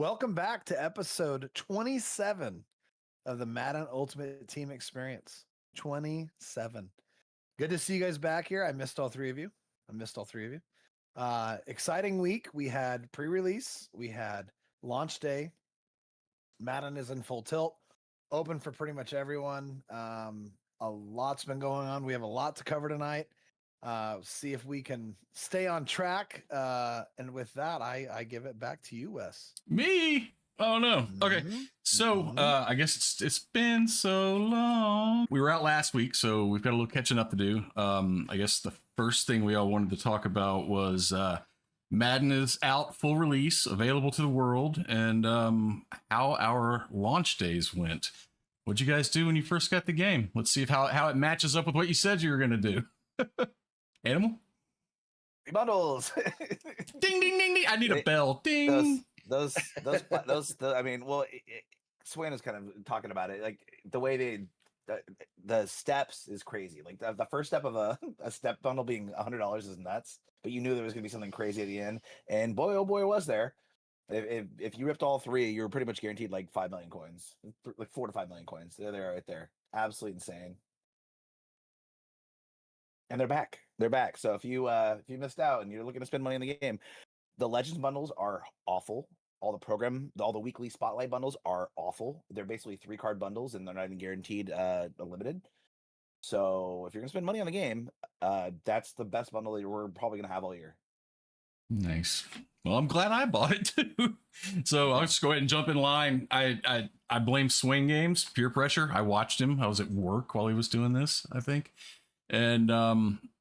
Welcome back to episode 27 of the Madden Ultimate Team Experience. 27. Good to see you guys back here. I missed all three of you. Exciting week. We had pre-release. We had launch day. Madden is in full tilt. Open for pretty much everyone. A lot's been going on. We have a lot to cover tonight. See if we can stay on track. And with that, I give it back to you, Wes. Me? Oh no. Okay. So I guess it's been so long. We were out last week, so we've got a little catching up to do. I guess the first thing we all wanted to talk about was Madden is out, full release, available to the world, and how our launch days went. What'd you guys do when you first got the game? Let's see how it matches up with what you said you were gonna do. Animal? Bundles. Ding ding ding ding. I need a bell. Ding. Those. I mean, well, Swain was kind of talking about it. Like the way the steps is crazy. Like the first step of a step bundle being $100 is nuts. But you knew there was gonna be something crazy at the end, and boy, oh boy, was there. If you ripped all three, you were pretty much guaranteed like 5 million coins, like 4 to 5 million coins. They're there, right there. Absolutely insane. And they're back. They're back. So if you missed out and you're looking to spend money in the game, the Legends bundles are awful. All the weekly Spotlight bundles are awful. They're basically 3-card bundles, and they're not even guaranteed unlimited. So if you're gonna spend money on the game, that's the best bundle that we're probably gonna have all year. Nice. Well, I'm glad I bought it too. So I'll just go ahead and jump in line. I blame Swing Games, peer pressure. I watched him. I was at work while he was doing this, I think. And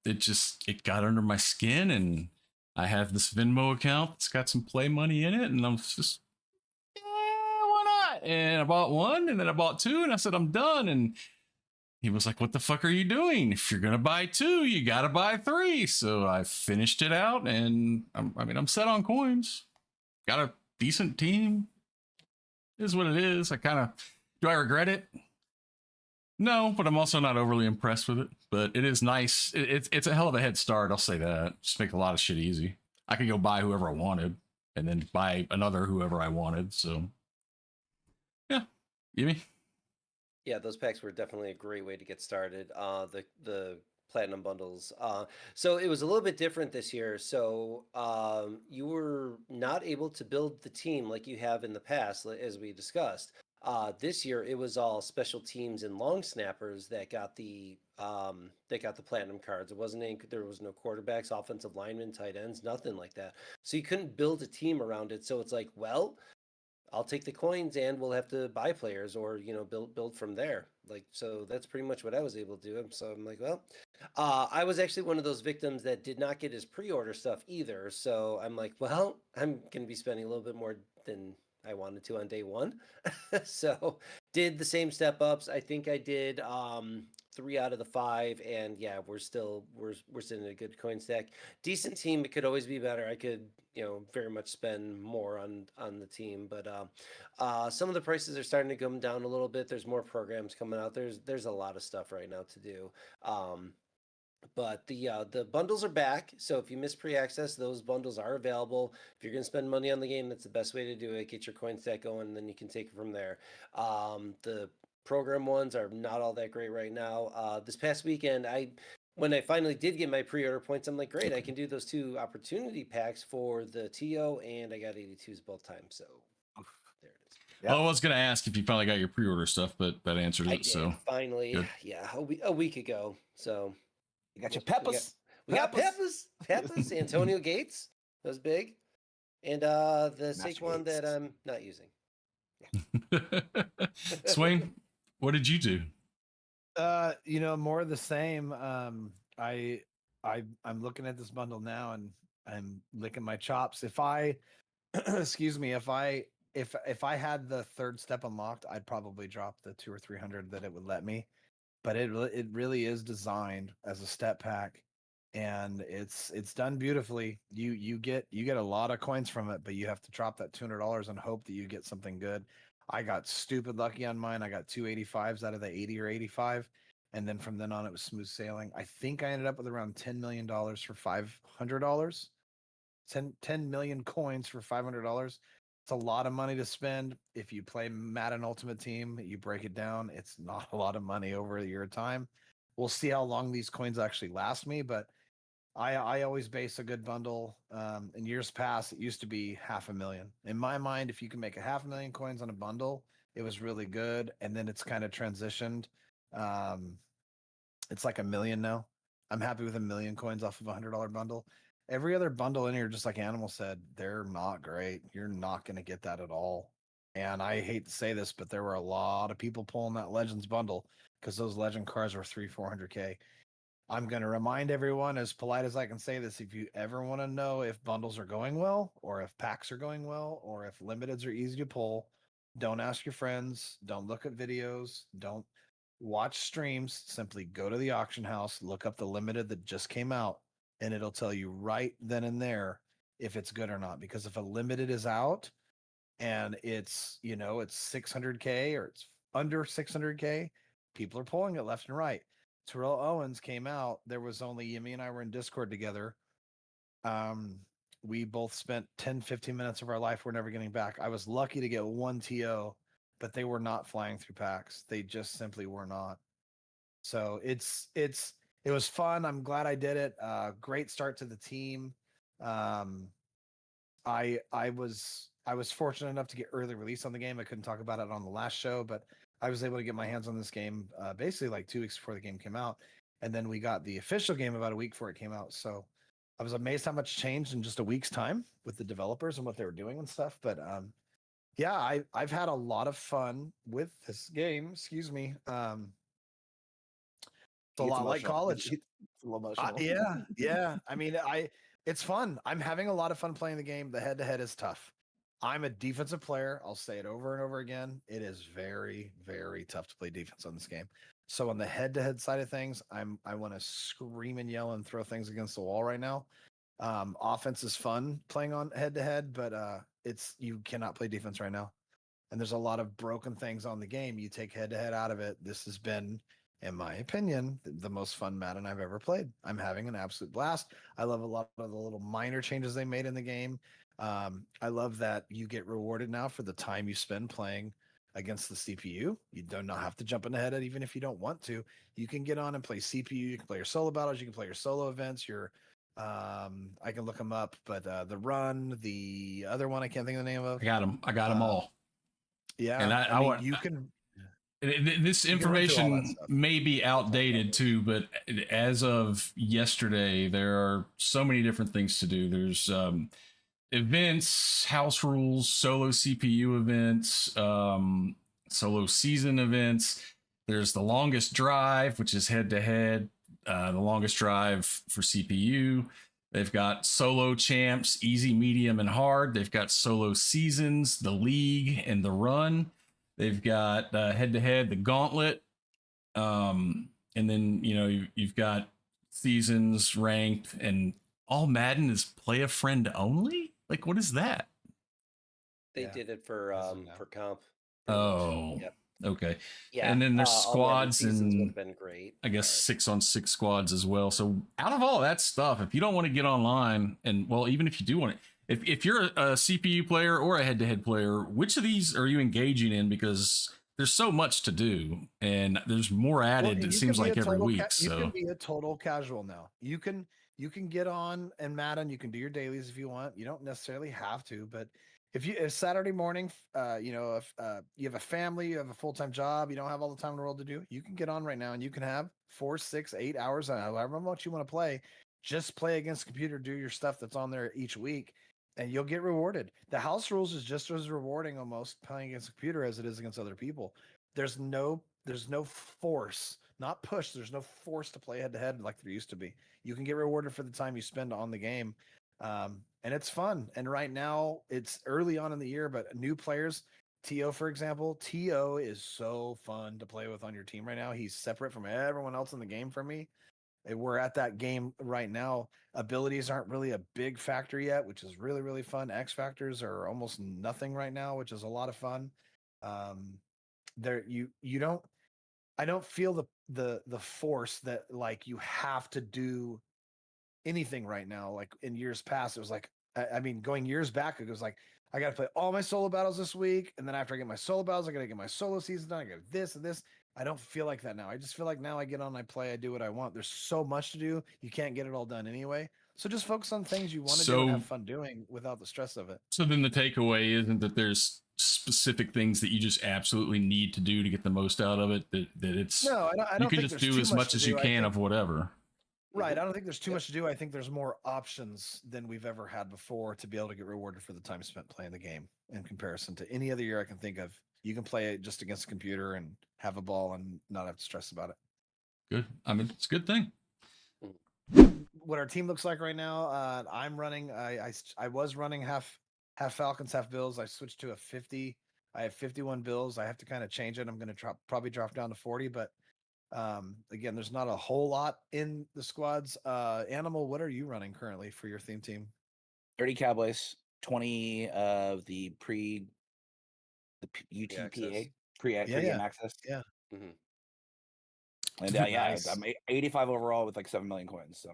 it got under my skin, and I have this Venmo account that's got some play money in it, and I'm just, why not? And I bought one, and then I bought two, and I said, I'm done. And he was like, what the fuck are you doing? If you're gonna buy two, you gotta buy three. So I finished it out, and I'm set on coins. Got a decent team. Is what it is. Do I regret it? No, but I'm also not overly impressed with it. But it is nice. It's a hell of a head start. I'll say that. Just make a lot of shit easy. I could go buy whoever I wanted, and then buy another whoever I wanted. So, yeah, gimme. Yeah, those packs were definitely a great way to get started. The platinum bundles. So it was a little bit different this year. So you were not able to build the team like you have in the past, as we discussed. This year it was all special teams and long snappers that got the platinum cards. There was no quarterbacks, offensive linemen, tight ends, nothing like that. So you couldn't build a team around it. So it's like, well, I'll take the coins and we'll have to buy players or, build from there. Like, so that's pretty much what I was able to do. So I'm like, well, I was actually one of those victims that did not get his pre-order stuff either. So I'm like, well, I'm going to be spending a little bit more than I wanted to on day one. So did the same step ups. I think I did 3 out of the 5, and yeah, we're sitting in a good coin stack. Decent team. It could always be better. I could, very much spend more on the team, but some of the prices are starting to come down a little bit. There's more programs coming out. There's a lot of stuff right now to do. But the bundles are back, so if you miss pre-access, those bundles are available. If you're going to spend money on the game, that's the best way to do it. Get your coin stack going, and then you can take it from there. The program ones are not all that great right now. This past weekend, when I finally did get my pre-order points, I'm like, great, I can do those 2 opportunity packs for the TO, and I got 82s both times, so there it is. Yep. Well, I was going to ask if you finally got your pre-order stuff, but that answered it. I did, so finally, good. Yeah, a week ago, so... You got your Peppers. We got Peppers. Antonio Gates. That was big. And the Saquon that I'm not using. Yeah. Swain, what did you do? More of the same. I'm looking at this bundle now, and I'm licking my chops. If I excuse me, if I had the third step unlocked, I'd probably drop the 200 or 300 that it would let me. But it really is designed as a step pack, and it's done beautifully. You get a lot of coins from it, but you have to drop that $200 and hope that you get something good. I got stupid lucky on mine. I got 285s out of the 80 or 85, and then from then on it was smooth sailing. I think I ended up with around $10 million for $500. 10 million coins for $500. It's a lot of money to spend. If you play Madden Ultimate Team, you break it down, it's not a lot of money over a year of time. We'll see how long these coins actually last me, but I always base a good bundle. In years past, it used to be 500,000. In my mind, if you can make 500,000 coins on a bundle, it was really good. And then it's kind of transitioned. It's like 1,000,000 now. I'm happy with 1,000,000 coins off of a $100 bundle. Every other bundle in here, just like Animal said, they're not great. You're not going to get that at all. And I hate to say this, but there were a lot of people pulling that Legends bundle because those Legend cards were 400K. I'm going to remind everyone, as polite as I can say this, if you ever want to know if bundles are going well, or if packs are going well, or if limiteds are easy to pull, don't ask your friends. Don't look at videos. Don't watch streams. Simply go to the auction house, look up the limited that just came out, and it'll tell you right then and there if it's good or not. Because if a limited is out and it's, it's 600K or it's under 600K, people are pulling it left and right. Terrell Owens came out. There was only Yemi and I were in Discord together. We both spent 10, 15 minutes of our life we're never getting back. I was lucky to get one TO, but they were not flying through packs. They just simply were not. So it was fun. I'm glad I did it. Great start to the team. I was fortunate enough to get early release on the game. I couldn't talk about it on the last show, but I was able to get my hands on this game basically like 2 weeks before the game came out. And then we got the official game about a week before it came out. So I was amazed how much changed in just a week's time with the developers and what they were doing and stuff. But yeah, I've had a lot of fun with this game. Excuse me. It's a lot like college. It's a little emotional. Yeah. I mean, it's fun. I'm having a lot of fun playing the game. The head-to-head is tough. I'm a defensive player. I'll say it over and over again. It is very, very tough to play defense on this game. So on the head-to-head side of things, I want to scream and yell and throw things against the wall right now. Offense is fun playing on head-to-head, but you cannot play defense right now. And there's a lot of broken things on the game. You take head-to-head out of it. This has been, in my opinion, the most fun Madden I've ever played. I'm having an absolute blast. I love a lot of the little minor changes they made in the game. I love that you get rewarded now for the time you spend playing against the CPU. You do not have to jump in the head even if you don't want to. You can get on and play CPU. You can play your solo battles. You can play your solo events. I can look them up, but the run, the other one I can't think of the name of. I got them all. Yeah, and I want you can. This information may be outdated too, but as of yesterday, there are so many different things to do. There's events, house rules, solo CPU events, solo season events. There's the longest drive, which is head to head, the longest drive for CPU. They've got solo champs, easy, medium, and hard. They've got solo seasons, the league, and the run. They've got head to head, the gauntlet. And then, you've got seasons, ranked, and all Madden is play a friend only? Like, what is that? They did it for comp. Oh, yep. Okay. Yeah. And then there's squads would and have been great. I guess 6-on-6 squads as well. So out of all that stuff, if you don't want to get online, and well, even if you do want it, if you're a CPU player or a head-to-head player, which of these are you engaging in? Because there's so much to do, and there's more added. It seems like every week. You can be a total casual now. You can get on and Madden. You can do your dailies if you want. You don't necessarily have to, but if Saturday morning, if you have a family, you have a full-time job, you don't have all the time in the world to do, you can get on right now and you can have 4, 6, 8 hours, however much you want to play. Just play against the computer, do your stuff that's on there each week, and you'll get rewarded. The house rules is just as rewarding almost playing against the computer as it is against other people. There's no force, not push. There's no force to play head to head like there used to be. You can get rewarded for the time you spend on the game. And it's fun. And right now it's early on in the year, but new players, TO, for example, TO is so fun to play with on your team right now. He's separate from everyone else in the game for me. We're at that game right now. Abilities aren't really a big factor yet, which is really, really fun. X factors are almost nothing right now, which is a lot of fun. I don't feel the force that like you have to do anything right now. Like in years past, it was like, going years back, it was like, I got to play all my solo battles this week, and then after I get my solo battles, I got to get my solo season done. I got this and this. I don't feel like that now. I just feel like now I get on, I play, I do what I want. There's so much to do. You can't get it all done anyway. So just focus on things you want to do and have fun doing without the stress of it. So then the takeaway isn't that there's specific things that you just absolutely need to do to get the most out of it. That it's no, I don't you can think just there's do too as much much to as do. you I can think- of whatever. Right. I don't think there's too much to do. I think there's more options than we've ever had before to be able to get rewarded for the time spent playing the game in comparison to any other year I can think of. You can play it just against a computer and have a ball and not have to stress about it. Good. I mean, it's a good thing. What our team looks like right now, I'm running. I was running half Falcons, half Bills. I switched to a 50. I have 51 Bills. I have to kind of change it. I'm going to probably drop down to 40, but again, there's not a whole lot in the squads. Animal, what are you running currently for your theme team? 30 Cowboys, 20 of the UTPA pre-game access. Yeah. Mhm. And Nice. I'm 85 overall with like 7 million coins. So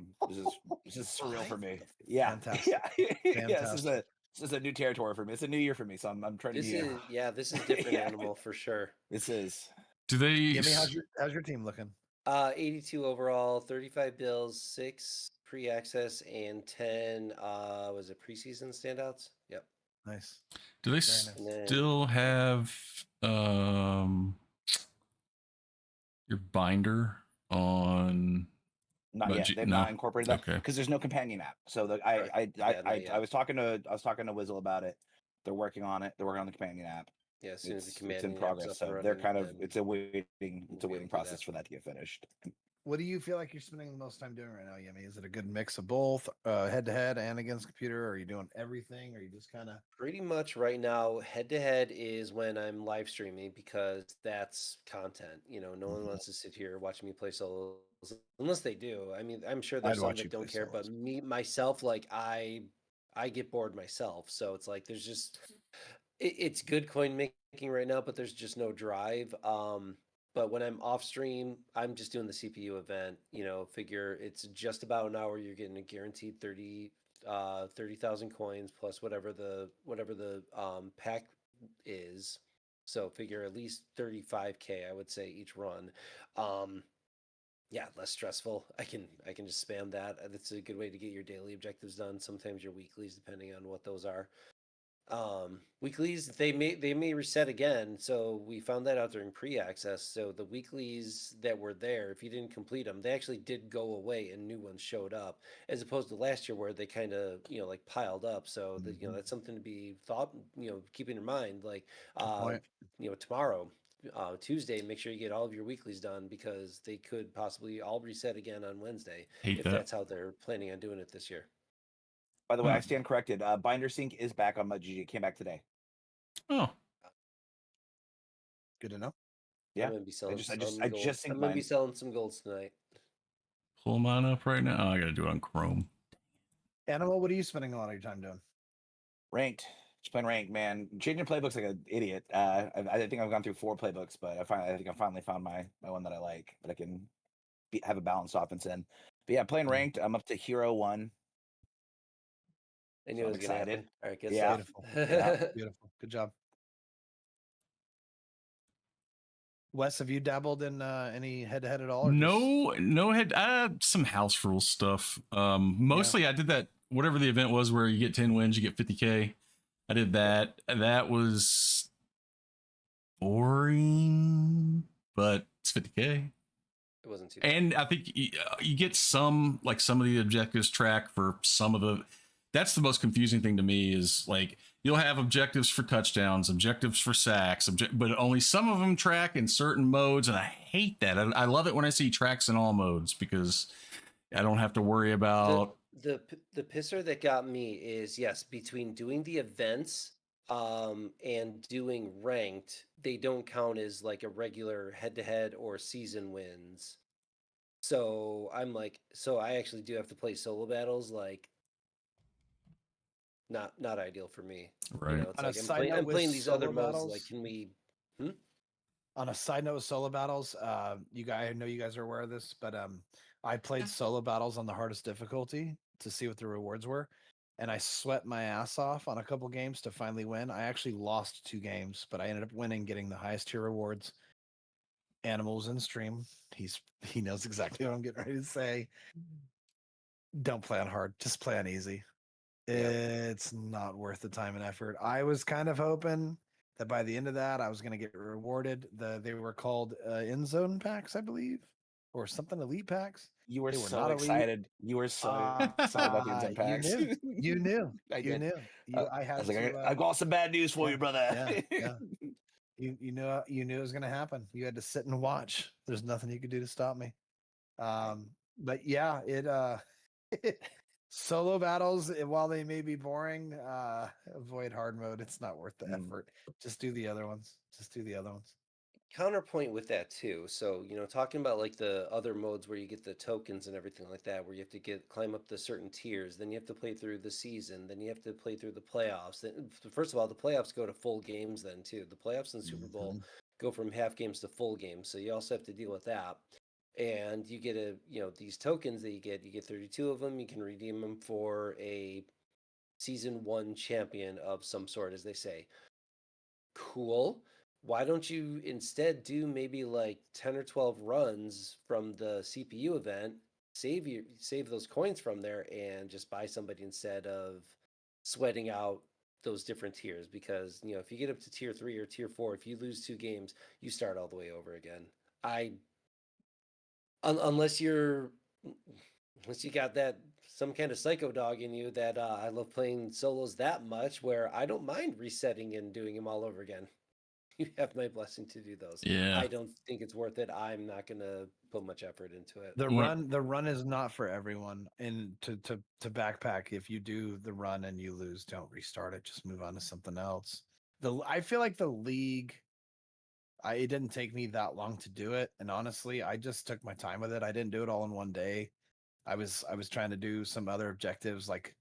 this is surreal for me. Yeah, Fantastic. yeah. This is a new territory for me. It's a new year for me, so I'm trying This to. is different Yeah. animal for sure. This is. Do they? Gimme, how's your team looking? 82 overall, 35 Bills, 6 pre-access, and 10 was it preseason standouts? Yep. Nice. Do they nice. still have your binder on? Not yet. They've not incorporated that Okay. because there's no companion app. So I was talking to Wizzle about it. They're working on it. They're working on the companion app. Yeah, as soon as the It's command in progress. So they're kind of it's a waiting process for that to get finished. What do you feel like you're spending the most time doing right now, Yemi? Is it a good mix of both, head to head and against computer? Are you doing everything? Or are you just kind of pretty much right now? Head to head is when I'm live streaming because that's content. You know, no one wants to sit here watching me play solos unless they do. I mean, I'm sure there's some that don't care, but me myself, like I get bored myself. So it's like there's just it's good coin making right now, but there's just no drive. But when I'm off stream, I'm just doing the CPU event. You know, figure it's just about an hour. You're getting a guaranteed 30,000 coins plus whatever the pack is. So figure at least 35K, I would say, each run. Yeah, less stressful. I can just spam that. That's a good way to get your daily objectives done. Sometimes your weeklies, depending on what those are. Weeklies they may reset again, so we found that out during pre-access. So the weeklies that were there, if you didn't complete them, they actually did go away and new ones showed up, as opposed to last year where they kind of like piled up. So that that's something to be keeping in mind. Like tomorrow, Tuesday, make sure you get all of your weeklies done because they could possibly all reset again on Wednesday that's how they're planning on doing it this year. By the way, I stand corrected. Binder Sync is back on MUT. It came back today. Oh, good to know. Yeah, I'm gonna be selling I'm gonna be selling some golds tonight. Pull mine up right now. Oh, I gotta do it on Chrome. Animal, what are you spending a lot of your time doing? Ranked. Just playing ranked, man. Changing playbooks like an idiot. I think I've gone through 4 playbooks, but I think I finally found my one that I like. But I can have a balanced offense in. But yeah, playing ranked. I'm up to Hero 1. I knew it was gonna happen. All right, good Yeah. stuff. Beautiful. Beautiful. Good job. Wes, have you dabbled in any head-to-head at all? Or No head. Some house rule stuff. Mostly I did that. Whatever the event was, where you get 10 wins, you get 50K. I did that. That was boring, but it's 50K. It wasn't too bad. And I think you get some of the objectives track for some of the. That's the most confusing thing to me is like you'll have objectives for touchdowns, objectives for sacks, but only some of them track in certain modes, and I hate that. I love it when I see tracks in all modes because I don't have to worry about the pisser that got me is yes, between doing the events and doing ranked, they don't count as like a regular head-to-head or season wins. So I'm like, so I actually do have to play solo battles, like not ideal for me. Right. It's like I'm playing these other modes. Battles, like, can we? On a side note with solo battles, I know you guys are aware of this, but I played solo battles on the hardest difficulty to see what the rewards were. and I sweat my ass off on a couple games to finally win. I actually lost 2 games, but I ended up winning, getting the highest tier rewards. Animals in stream. He knows exactly what I'm getting ready to say. Don't play on hard, just play on easy. Yep. It's not worth the time and effort. I was kind of hoping that by the end of that, I was going to get rewarded. They were called end zone packs, I believe, or something elite packs. You were They were so not elite. excited. You were so excited about the instant You packs. knew. You knew. I You did. knew. I I had was like, to. I got some bad news for yeah, you, brother. yeah. You knew it was going to happen. You had to sit and watch. There's nothing you could do to stop me. But yeah, solo battles, while they may be boring, avoid hard mode. It's not worth the effort. Just do the other ones. Counterpoint with that too. So, talking about like the other modes where you get the tokens and everything like that, where you have to climb up the certain tiers, then you have to play through the season, then you have to play through the playoffs. Then, first of all, the playoffs go to full games then too. The playoffs in the Super Bowl go from half games to full games. So you also have to deal with that. And you get these tokens that you get 32 of them. You can redeem them for a season 1 champion of some sort, as they say. Cool. Why don't you instead do maybe like 10 or 12 runs from the CPU event, save those coins from there, and just buy somebody instead of sweating out those different tiers? Because if you get up to tier 3 or tier 4, if you lose 2 games, you start all the way over again. Unless you got that some kind of psycho dog in you that I love playing solos that much where I don't mind resetting and doing them all over again. You have my blessing to do those. Yeah. I don't think it's worth it. I'm not gonna put much effort into it. The run is not for everyone. And to backpack, if you do the run and you lose, don't restart it. Just move on to something else. I feel like the league, it didn't take me that long to do it, and honestly, I just took my time with it. I didn't do it all in one day. I was trying to do some other objectives, like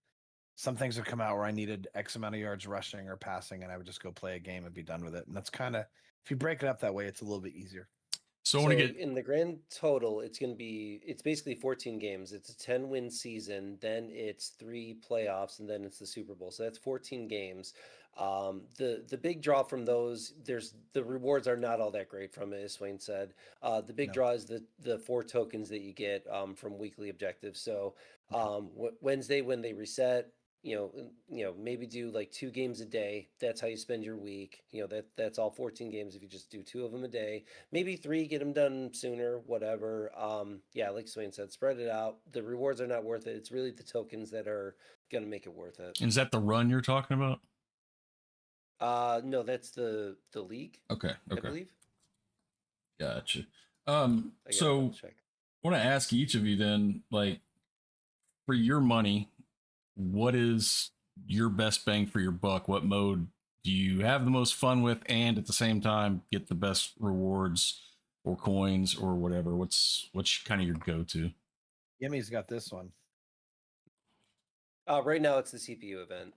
some things would come out where I needed X amount of yards rushing or passing, and I would just go play a game and be done with it. And that's kind of, if you break it up that way, it's a little bit easier. So I want to get in the grand total, it's basically 14 games. It's a 10-win season, then it's 3 playoffs, and then it's the Super Bowl. So that's 14 games. The big draw from those, the rewards are not all that great from it, as Swain said. The big draw is the 4 tokens that you get from weekly objectives. So Wednesday when they reset, maybe do like 2 games a day. That's how you spend your week. That's all 14 games if you just do 2 of them a day. Maybe 3, get them done sooner, whatever. Yeah, like Swain said, spread it out. The rewards are not worth it. It's really the tokens that are gonna make it worth it. Is that the run you're talking about? No, that's the league. Okay. I believe. Gotcha. I So I want to ask each of you then, like, for your money, what is your best bang for your buck? What mode do you have the most fun with, and at the same time get the best rewards or coins or whatever? What's kind of your go-to? Yimmy's got this one. Right now it's the CPU event.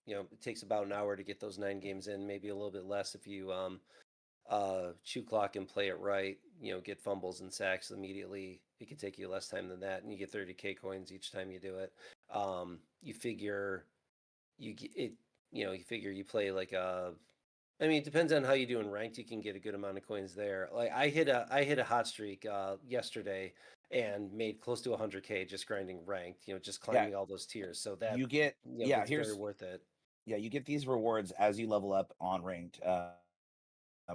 It takes about an hour to get those 9 games in, maybe a little bit less if you chew clock and play it right. Get fumbles and sacks immediately. It could take you less time than that, and you get 30k coins each time you do it. You figure you play like it depends on how you do in ranked. You can get a good amount of coins there. Like I hit a hot streak yesterday and made close to 100k just grinding ranked. Just climbing all those tiers. So that you get it's very worth it. Yeah, you get these rewards as you level up on ranked,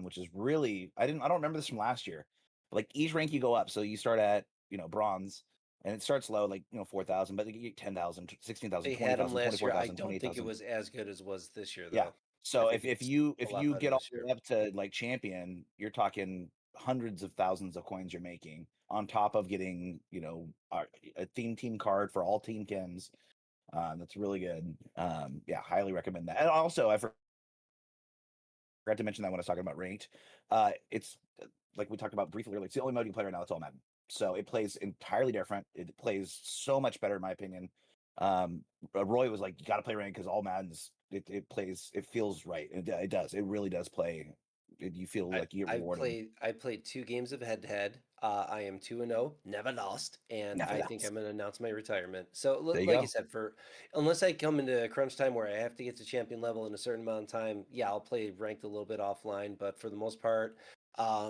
which is really I don't remember this from last year. But like each rank you go up, so you start at bronze, and it starts low, like 4,000, but you get 10,000, 16,000, They had them 20,000, last year. I 24,000, don't think it 20,000. was as good as was this year, though. Yeah. So I if think you it's a lot get better all this the year. way up to like champion, you're talking hundreds of thousands of coins you're making on top of getting a team card for all team kims. That's really good. Yeah, highly recommend that. And also, I forgot to mention that when I was talking about ranked. It's like we talked about briefly earlier. It's the only mode you can play right now. It's all Madden. So it plays entirely different. It plays so much better, in my opinion. Roy was like, "You got to play ranked because all Madden's it plays. It feels right. It does. It really does play Do you feel like you get rewarded? I played 2 games of head to head. I am 2-0, never lost, and Never I think lost. I'm going to announce my retirement. So, There you like I go. said, for unless I come into crunch time where I have to get to champion level in a certain amount of time, yeah, I'll play ranked a little bit offline. But for the most part,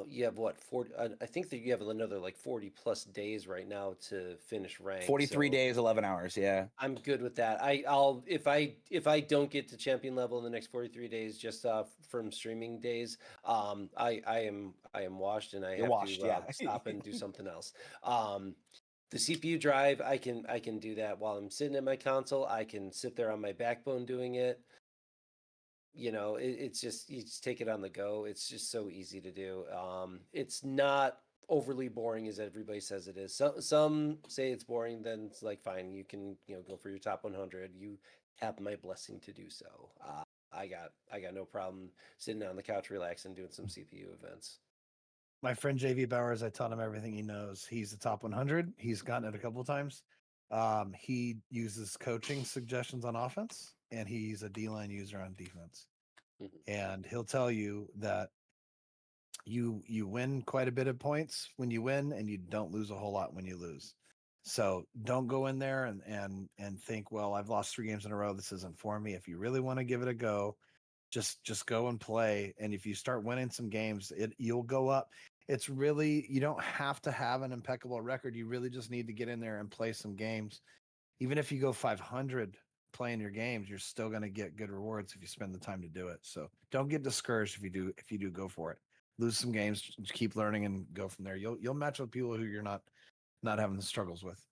you have what 40? I think that you have another like 40 plus days right now to finish ranked. 43 So days, 11 hours. Yeah. I'm good with that. I'll if I don't get to champion level in the next 43 days, just from streaming days, I am washed and I You're have washed. to Yeah. stop and do something else. The CPU drive, I can do that while I'm sitting at my console. I can sit there on my backbone doing it. You know, it's just you just take it on the go. It's just so easy to do. It's not overly boring as everybody says it is. Some say it's boring, then it's like fine, you can go for your top 100. You have my blessing to do so. I got no problem sitting on the couch, relaxing, doing some CPU events. My friend JV Bowers, I taught him everything he knows. He's the top 100. He's gotten it a couple of times. He uses coaching suggestions on offense, and he's a D-line user on defense. Mhm. And he'll tell you that you win quite a bit of points when you win, and you don't lose a whole lot when you lose. So don't go in there and think, well, I've lost 3 games in a row. This isn't for me. If you really want to give it a go, just go and play. And if you start winning some games, you'll go up. It's really, you don't have to have an impeccable record. You really just need to get in there and play some games. Even if you go 500 playing your games, you're still going to get good rewards if you spend the time to do it. So don't get discouraged if you do go for it. Lose some games, just keep learning and go from there. You'll match with people who you're not having the struggles with.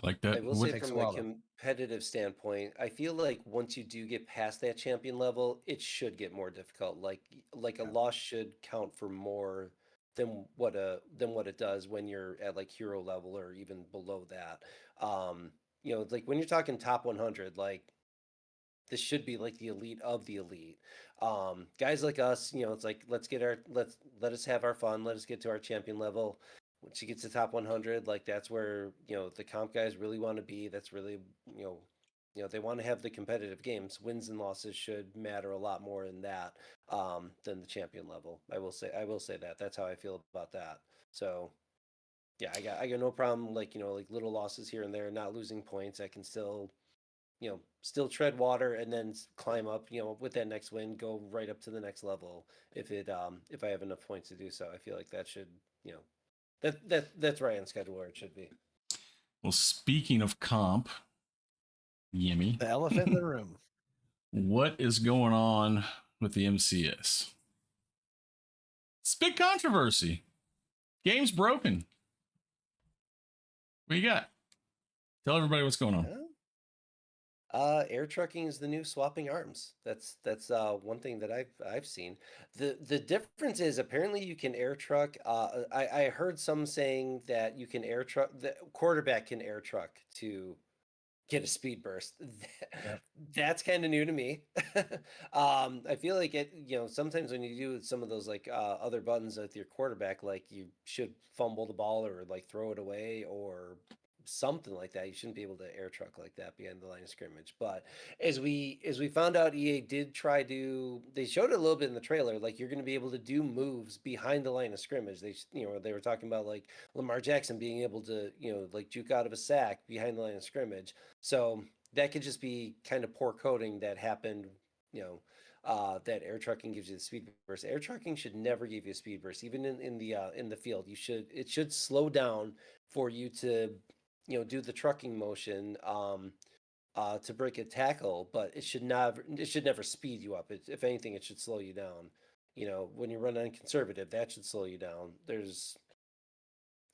I like I that. will What say takes from a a while, though. competitive standpoint, I feel like once you do get past that champion level, it should get more difficult. Like a Yeah. loss should count for more than what it does when you're at like hero level or even below that. Like when you're talking top 100, like this should be like the elite of the elite. Guys like us, it's like let us have our fun. Let us get to our champion level. Once you get to top 100, like that's where the comp guys really want to be. That's really they want to have the competitive games. Wins and losses should matter a lot more in that than the champion level. I will say that. That's how I feel about that. So yeah, I got no problem like like little losses here and there, not losing points. I can still tread water and then climb up, with that next win, go right up to the next level if I have enough points to do so. I feel like that should, that's right on schedule where it should be. Well, speaking of comp, Yimmy, The elephant in the room. what is going on with the MCS? It's big controversy. Game's broken. What you got? Tell everybody what's going on. Air trucking is the new swapping arms. That's one thing that I've seen. The difference is apparently you can air truck. I heard some saying that you can air truck. The quarterback can air truck to get a speed burst. Yep. That's kind of new to me. I feel like it. Sometimes when you do some of those like other buttons with your quarterback, like you should fumble the ball or like throw it away or something like that. You shouldn't be able to air truck like that behind the line of scrimmage. But as we found out, EA did try to. They showed it a little bit in the trailer. Like you're going to be able to do moves behind the line of scrimmage. They were talking about like Lamar Jackson being able to like juke out of a sack behind the line of scrimmage. So that could just be kind of poor coding that happened. That air trucking gives you the speed burst. Air trucking should never give you a speed burst, even in the field. It should slow down for you to do the trucking motion to break a tackle, but it should never speed you up. If anything, it should slow you down. When you run on conservative, that should slow you down. There's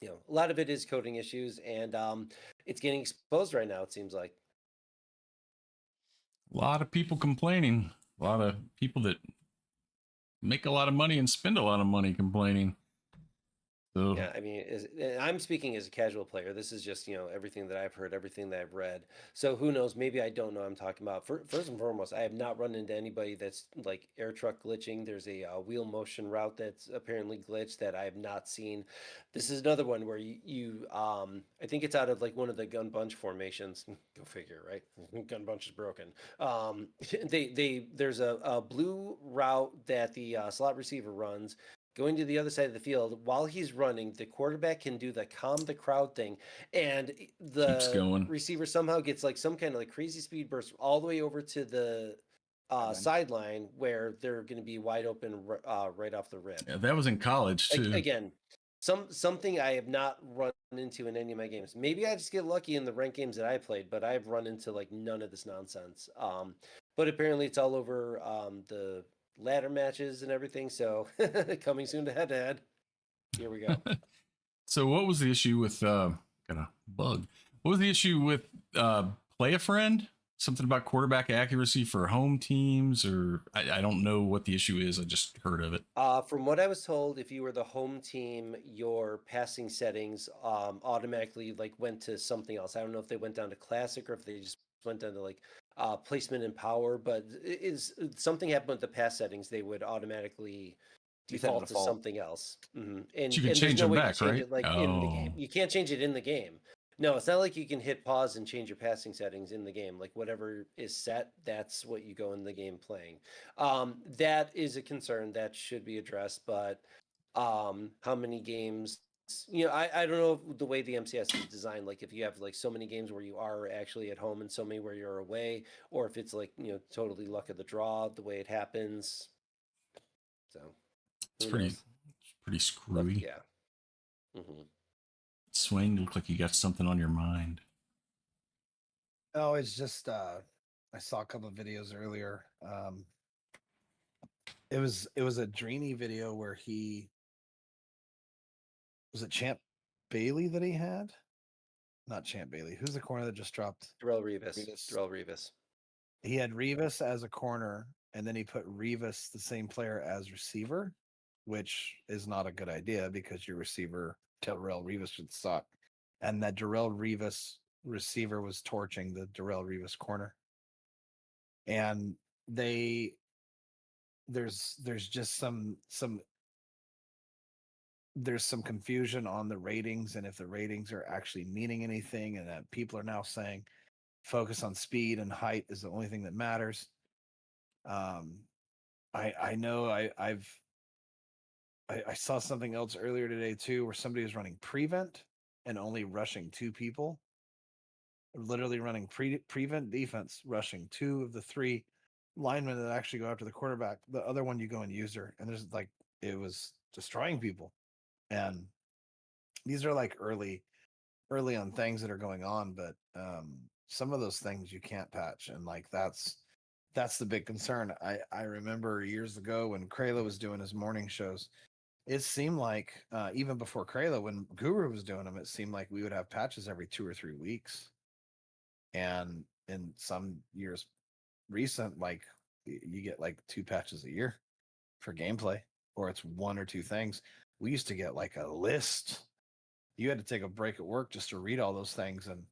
a lot of it is coding issues, and it's getting exposed right now. It seems like. A lot of people complaining. A lot of people that make a lot of money and spend a lot of money complaining. So Yeah, I mean, I'm speaking as a casual player. This is just, everything that I've heard, everything that I've read. So who knows? Maybe I don't know what I'm talking about. First and foremost, I have not run into anybody that's like air truck glitching. There's a wheel motion route that's apparently glitched that I have not seen. This is another one where I think it's out of like one of the gun bunch formations. Go figure, right? Gun bunch is broken. There's a blue route that the slot receiver runs going to the other side of the field. While he's running, the quarterback can do the calm the crowd thing, and keeps the going. receiver somehow gets like some kind of like crazy speed burst all the way over to the Sideline. sideline where they're going to be wide open right off the rip. Yeah, that was in college too. Again, something I have not run into in any of my games. Maybe I just get lucky in the ranked games that I played, but I've run into like none of this nonsense. But apparently it's all over the ladder matches and everything. So coming soon to head. Here we go. So what was the issue with got a bug? What was the issue with play a friend? Something about quarterback accuracy for home teams, or I don't know what the issue is. I just heard of it. From what I was told, if you were the home team, your passing settings automatically like went to something else. I don't know if they went down to classic or if they just went down to like placement and power, but something happened with the pass settings. They would automatically default to something else. Mm-hmm. And you can change there's no them way back, to change right? it like in the game. You can't change it in the game. No, it's not like you can hit pause and change your passing settings in the game. Like whatever is set, that's what you go in the game playing. That is a concern that should be addressed, but how many games? I don't know the way the MCS is designed. Like if you have like so many games where you are actually at home and so many where you're away, or if it's like totally luck of the draw the way it happens. So it's pretty screwy. Yeah. Mm-hmm. Swain, you look like you got something on your mind. Oh, it's just I saw a couple of videos earlier. It was a Dreamy video where was it Champ Bailey that he had? Not Champ Bailey. Who's the corner that just dropped? Darrell Revis. He had Revis as a corner, and then he put Revis, the same player, as receiver, which is not a good idea because your receiver, Darrell Revis, should suck. And that Darrell Revis receiver was torching the Darrell Revis corner. And there's just some there's some confusion on the ratings and if the ratings are actually meaning anything, and that people are now saying focus on speed and height is the only thing that matters. I know I saw something else earlier today too, where somebody was running prevent and only rushing 2 people, literally running prevent defense, rushing 2 of the 3 linemen that actually go after the quarterback. The other one you go and user, and there's like it was destroying people. And these are like early on things that are going on, but some of those things you can't patch, and like that's the big concern. I remember years ago when Krayla was doing his morning shows, it seemed like even before Krayla, when Guru was doing them, it seemed like we would have patches every 2 or 3 weeks. And in some years recent, like you get like 2 patches a year for gameplay, or it's 1 or 2 things. We used to get like a list. You had to take a break at work just to read all those things. And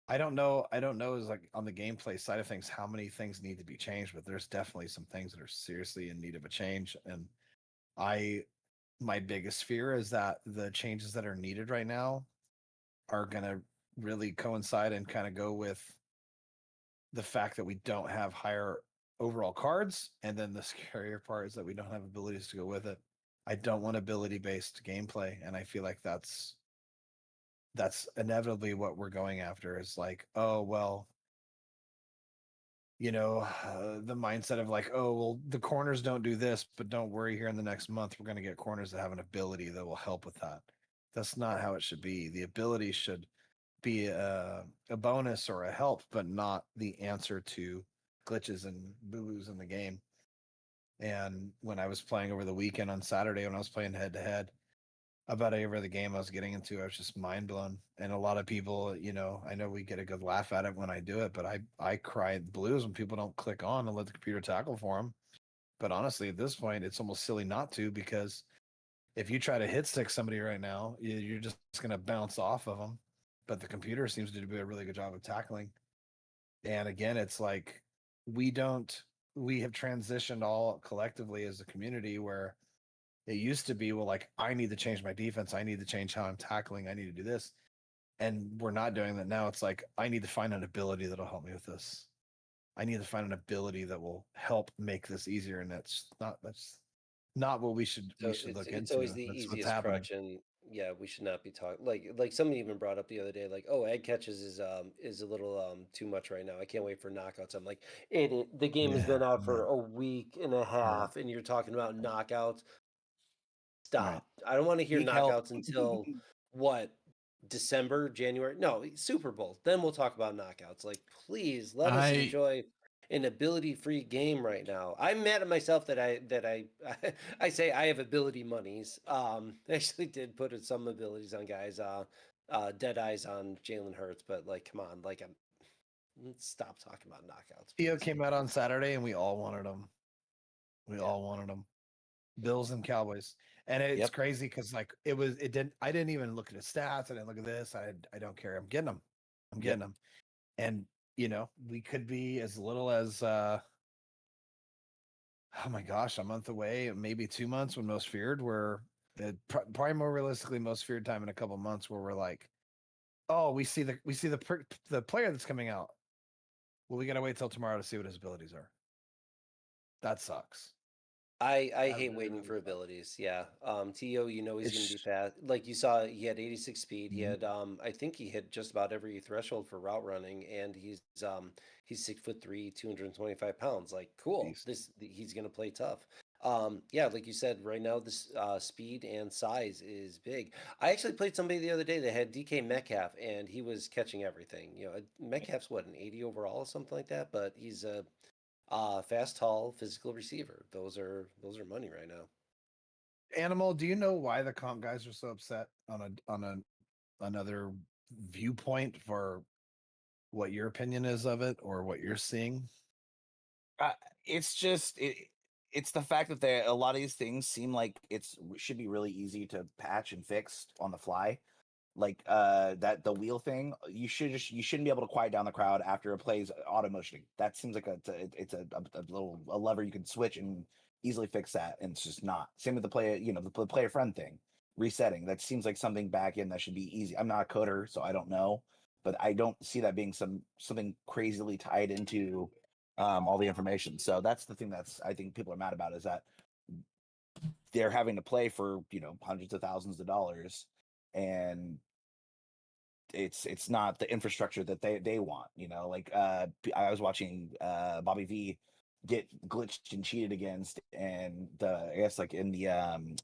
I don't know is like on the gameplay side of things how many things need to be changed, but there's definitely some things that are seriously in need of a change. And my biggest fear is that the changes that are needed right now are going to really coincide and kind of go with the fact that we don't have higher overall cards, and then the scarier part is that we don't have abilities to go with it. I don't want ability based gameplay, and I feel like that's inevitably what we're going after, is like, oh well, the mindset of like, oh well, the corners don't do this, but don't worry, here in the next month we're going to get corners that have an ability that will help with that. That's not how it should be. The ability should be a bonus or a help, but not the answer to glitches and boo-boos in the game. And when I was playing over the weekend on Saturday, when I was playing head to head, about every other game I was getting into, I was just mind blown. And a lot of people, I know we get a good laugh at it when I do it, but I cry blues when people don't click on and let the computer tackle for them. But honestly, at this point, it's almost silly not to, because if you try to hit stick somebody right now, you're just going to bounce off of them. But the computer seems to do a really good job of tackling. And again, it's like we have transitioned all collectively as a community where it used to be, well, like, I need to change my defense. I need to change how I'm tackling. I need to do this. And we're not doing that now. It's like, I need to find an ability that'll help me with this. I need to find an ability that will help make this easier. And that's not what we should So look it's into. always the That's what's easiest happening. crutch, and yeah, we should not be talking like somebody even brought up the other day, like, oh, egg catches is a little too much right now. I can't wait for knockouts. I'm like, the game has been out for a week and a half, and you're talking about knockouts. Stop. Right. I don't want to hear Seek help. knockouts until what? December, January? No, Super Bowl. Then we'll talk about knockouts. Like, please let us enjoy an ability-free game right now. I'm mad at myself that I say I have ability monies. I actually did put some abilities on guys. Dead eyes on Jalen Hurts, but like, come on, like, stop talking about knockouts. Theo please. came out on Saturday, and we all wanted him. We all wanted him. Bills and Cowboys, and it's crazy because like it didn't. I didn't even look at his stats. I didn't look at this. I don't care. I'm getting him. I'm getting him. And we could be as little as oh my gosh, a month away, maybe 2 months when most feared. Where probably more realistically, most feared time in a couple months where we're like, oh, we see the player that's coming out. Well, we gotta wait till tomorrow to see what his abilities are. That sucks. I hate waiting for abilities. Yeah. T.O., he's going to be fast. Like you saw, he had 86 speed. He had, I think he hit just about every threshold for route running, and he's 6'3", 225 pounds. Like, cool. He's going to play tough. Yeah, like you said, right now this speed and size is big. I actually played somebody the other day that had DK Metcalf, and he was catching everything. Metcalf's what, an 80 overall or something like that, but he's a fast, tall, physical receiver. Those are money right now. Animal, do you know why the comp guys are so upset on another viewpoint for what your opinion is of it or what you're seeing? It's just it's the fact that a lot of these things seem like should be really easy to patch and fix on the fly. Like that the wheel thing, you shouldn't be able to quiet down the crowd after a play's auto motioning. That seems like it's a lever you can switch and easily fix that, and it's just not. Same with the the player friend thing, resetting. That seems like something back in that should be easy. I'm not a coder, so I don't know, but I don't see that being something crazily tied into all the information. So that's the thing that's I think people are mad about, is that they're having to play for hundreds of thousands of dollars, and it's not the infrastructure that they want. Like I was watching Bobby V get glitched and cheated against, and I guess like in the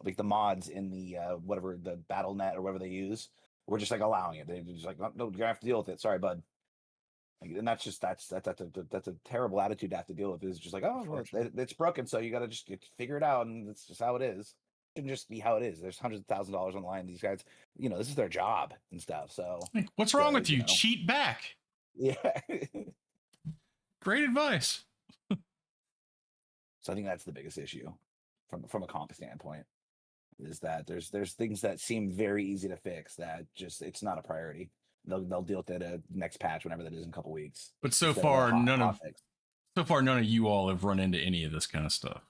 like the mods in the whatever, the BattleNet or whatever they use, we're just like allowing it. They're just like, no, you're gonna have to deal with it. Sorry, bud. And that's a terrible attitude to have to deal with. It's just like, oh, well, it's broken, so you got to just figure it out, and that's just how it is. It shouldn't just be how it is. There's hundreds of thousands of dollars on the line. These guys, this is their job and stuff. So what's wrong with you? Cheat back. Yeah. Great advice. So I think that's the biggest issue from a comp standpoint, is that there's things that seem very easy to fix that just it's not a priority. They'll deal with it at next patch, whenever that is, in a couple weeks. But so far, none of you all have run into any of this kind of stuff.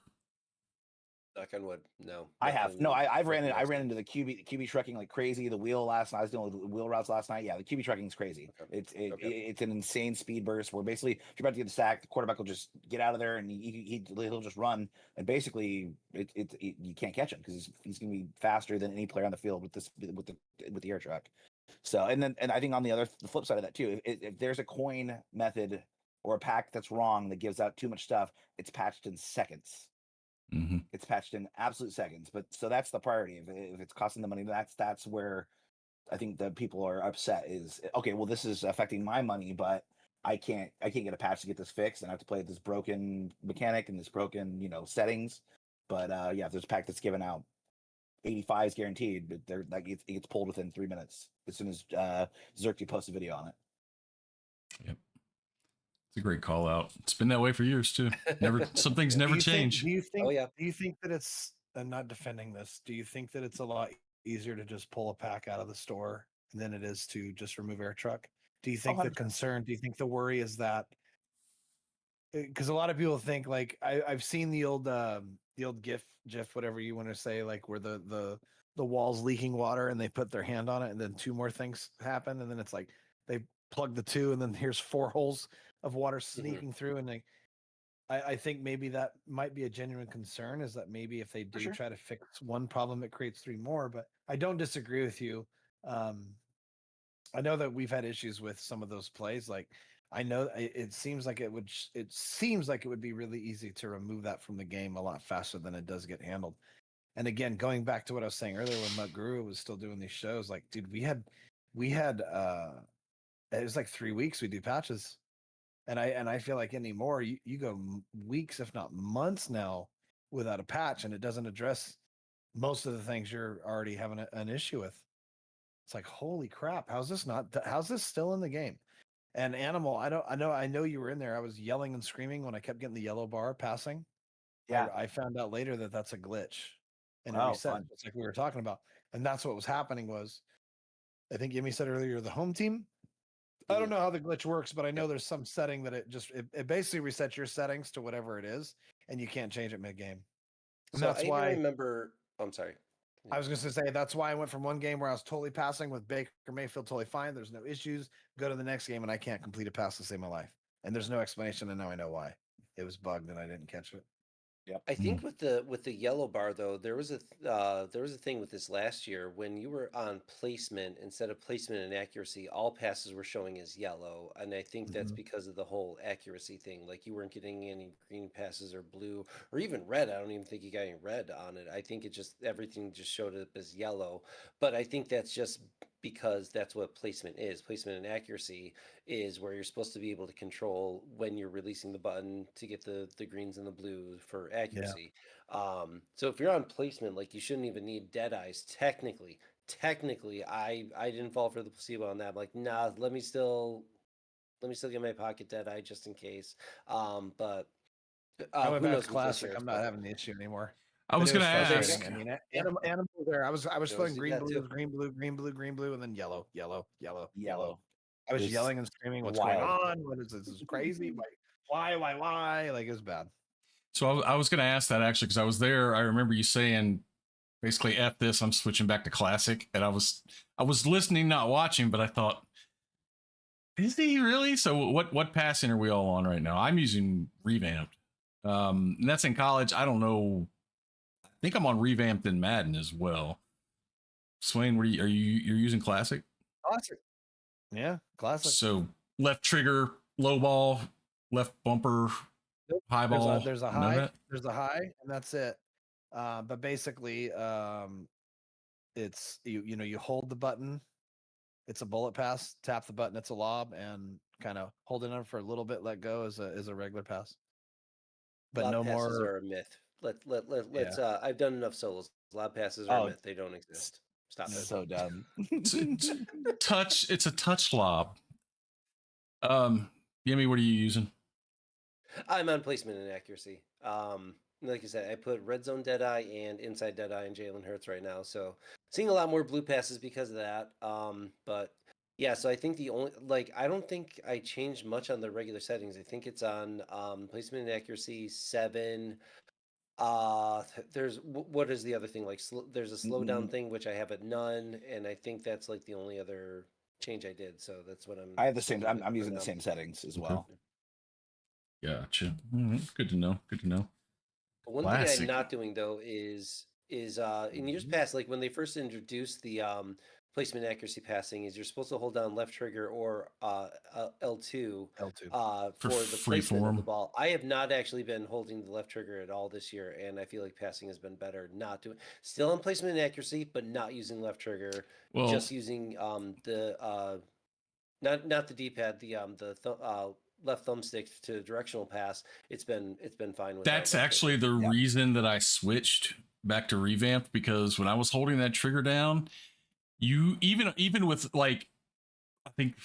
Knock on wood. No, I have. No, I ran into the QB trucking like crazy. The wheel last night, I was doing wheel routes last night. Yeah, the QB trucking is crazy. Okay. It's an insane speed burst where basically if you're about to get the sack, the quarterback will just get out of there and he'll just run, and basically you can't catch him because he's going to be faster than any player on the field with the air truck. So and I think on the flip side of that too, if there's a coin method or a pack that's wrong that gives out too much stuff, it's patched in seconds. Mm-hmm. It's patched in absolute seconds. But so that's the priority. If it's costing the money, that's where I think that people are upset. Is okay, well, this is affecting my money, but I can't get a patch to get this fixed, and I have to play this broken mechanic and this broken settings. But if there's a pack that's given out 85 is guaranteed, but they're like it gets pulled within 3 minutes as soon as Xerxes posts a video on it. Yep. It's a great call out. It's been that way for years too. Some things never change. Do you think that it's and not defending this, do you think that it's a lot easier to just pull a pack out of the store than it is to just remove air truck? Do you think the 100%. do you think the worry is that, because a lot of people think, like, I've seen the old GIF, whatever you want to say, like where the walls leaking water and they put their hand on it and then two more things happen and then it's like they plug the two and then here's four holes of water sneaking through, and I think maybe that might be a genuine concern, is that maybe if they do sure. try to fix one problem, it creates three more. But I don't disagree with you. I know that we've had issues with some of those plays. Like, I know it seems like it would be really easy to remove that from the game a lot faster than it does get handled. And again, going back to what I was saying earlier when MUT Guru was still doing these shows, like, dude, we had it was like 3 weeks we do patches. And I feel like anymore, you go weeks, if not months now without a patch, and it doesn't address most of the things you're already having an issue with. It's like, holy crap, how's this still in the game? And Animal, I know you were in there. I was yelling and screaming when I kept getting the yellow bar passing. Yeah. I found out later that that's a glitch, and it Oh, reset, fun. just like we were talking about. And that's what was happening was, I think Yemi said earlier, the home team. I don't know how the glitch works, but I know there's some setting that it basically resets your settings to whatever it is, and you can't change it mid game. And So that's I even why remember. I'm sorry. I was going to say that's why I went from one game where I was totally passing with Baker Mayfield totally fine. There's no issues. Go to the next game and I can't complete a pass to save my life. And there's no explanation, and now I know why. It was bugged and I didn't catch it. Yep. I think with the yellow bar though, there was a thing with this last year when you were on placement instead of placement and accuracy, all passes were showing as yellow, and I think that's because of the whole accuracy thing. Like you weren't getting any green passes or blue or even red. I don't even think you got any red on it. I think everything just showed up as yellow. But I think that's just because that's what placement is. Placement and accuracy is where you're supposed to be able to control when you're releasing the button to get the greens and the blues for accuracy. So if you're on placement, like you shouldn't even need dead eyes. Technically, I didn't fall for the placebo on that. I'm like, nah, let me still get my pocket dead eye just in case. But I went who back knows to with this Classic. year? I'm not having the issue anymore. I But was it gonna was there you go. frustrating. I ask. mean, Yeah. animal there. I was There feeling was green, that blue, too. green, blue, green, blue, green, blue, and then yellow, yellow, yellow, yellow. Yellow. I was It was yelling and screaming, "What's wild. going on? What is this? This is crazy! Why? Like, it was bad." So I was gonna ask that actually because I was there. I remember you saying basically F this, I'm switching back to classic. And I was listening, not watching, but I thought, is he really? So what passing are we all on right now? I'm using revamped. And that's in college. I don't know. I think I'm on revamped in Madden as well. Swain, you're using classic? Classic. Yeah, classic. So left trigger, low ball, left bumper, Nope. high ball. There's a high, and that's it. But basically, it's you hold the button. It's a bullet pass. Tap the button. It's a lob, and kind of holding it for a little bit. Let go is a regular pass. But Lob no passes more. are a myth. Let's. I've done enough solos. Lob passes are a myth. They don't exist. Stop it. So dumb. Touch. It's a touch lob. Yemi, what are you using? I'm on placement and accuracy. Like I said, I put red zone deadeye and inside deadeye in Jalen Hurts right now. So seeing a lot more blue passes because of that. But yeah, so I think the only I don't think I changed much on the regular settings. I think it's on placement and accuracy 7. There's what is the other thing there's a slowdown thing which I have at none, and I think that's like the only other change I did. So that's what I have the same. I'm using the same settings as well. Gotcha. Good to know. Good to know. One thing I'm not doing though is in years past, like when they first introduced the placement accuracy passing, is you're supposed to hold down left trigger or L2 for the placement of the ball. I have not actually been holding the left trigger at all this year, and I feel like passing has been better. Not doing still on placement and accuracy, but not using left trigger. Well, just using the not the D-pad, the left thumbstick to directional pass. It's been fine with that's actually the reason that I switched back to revamped, because when I was holding that trigger down, you even with I think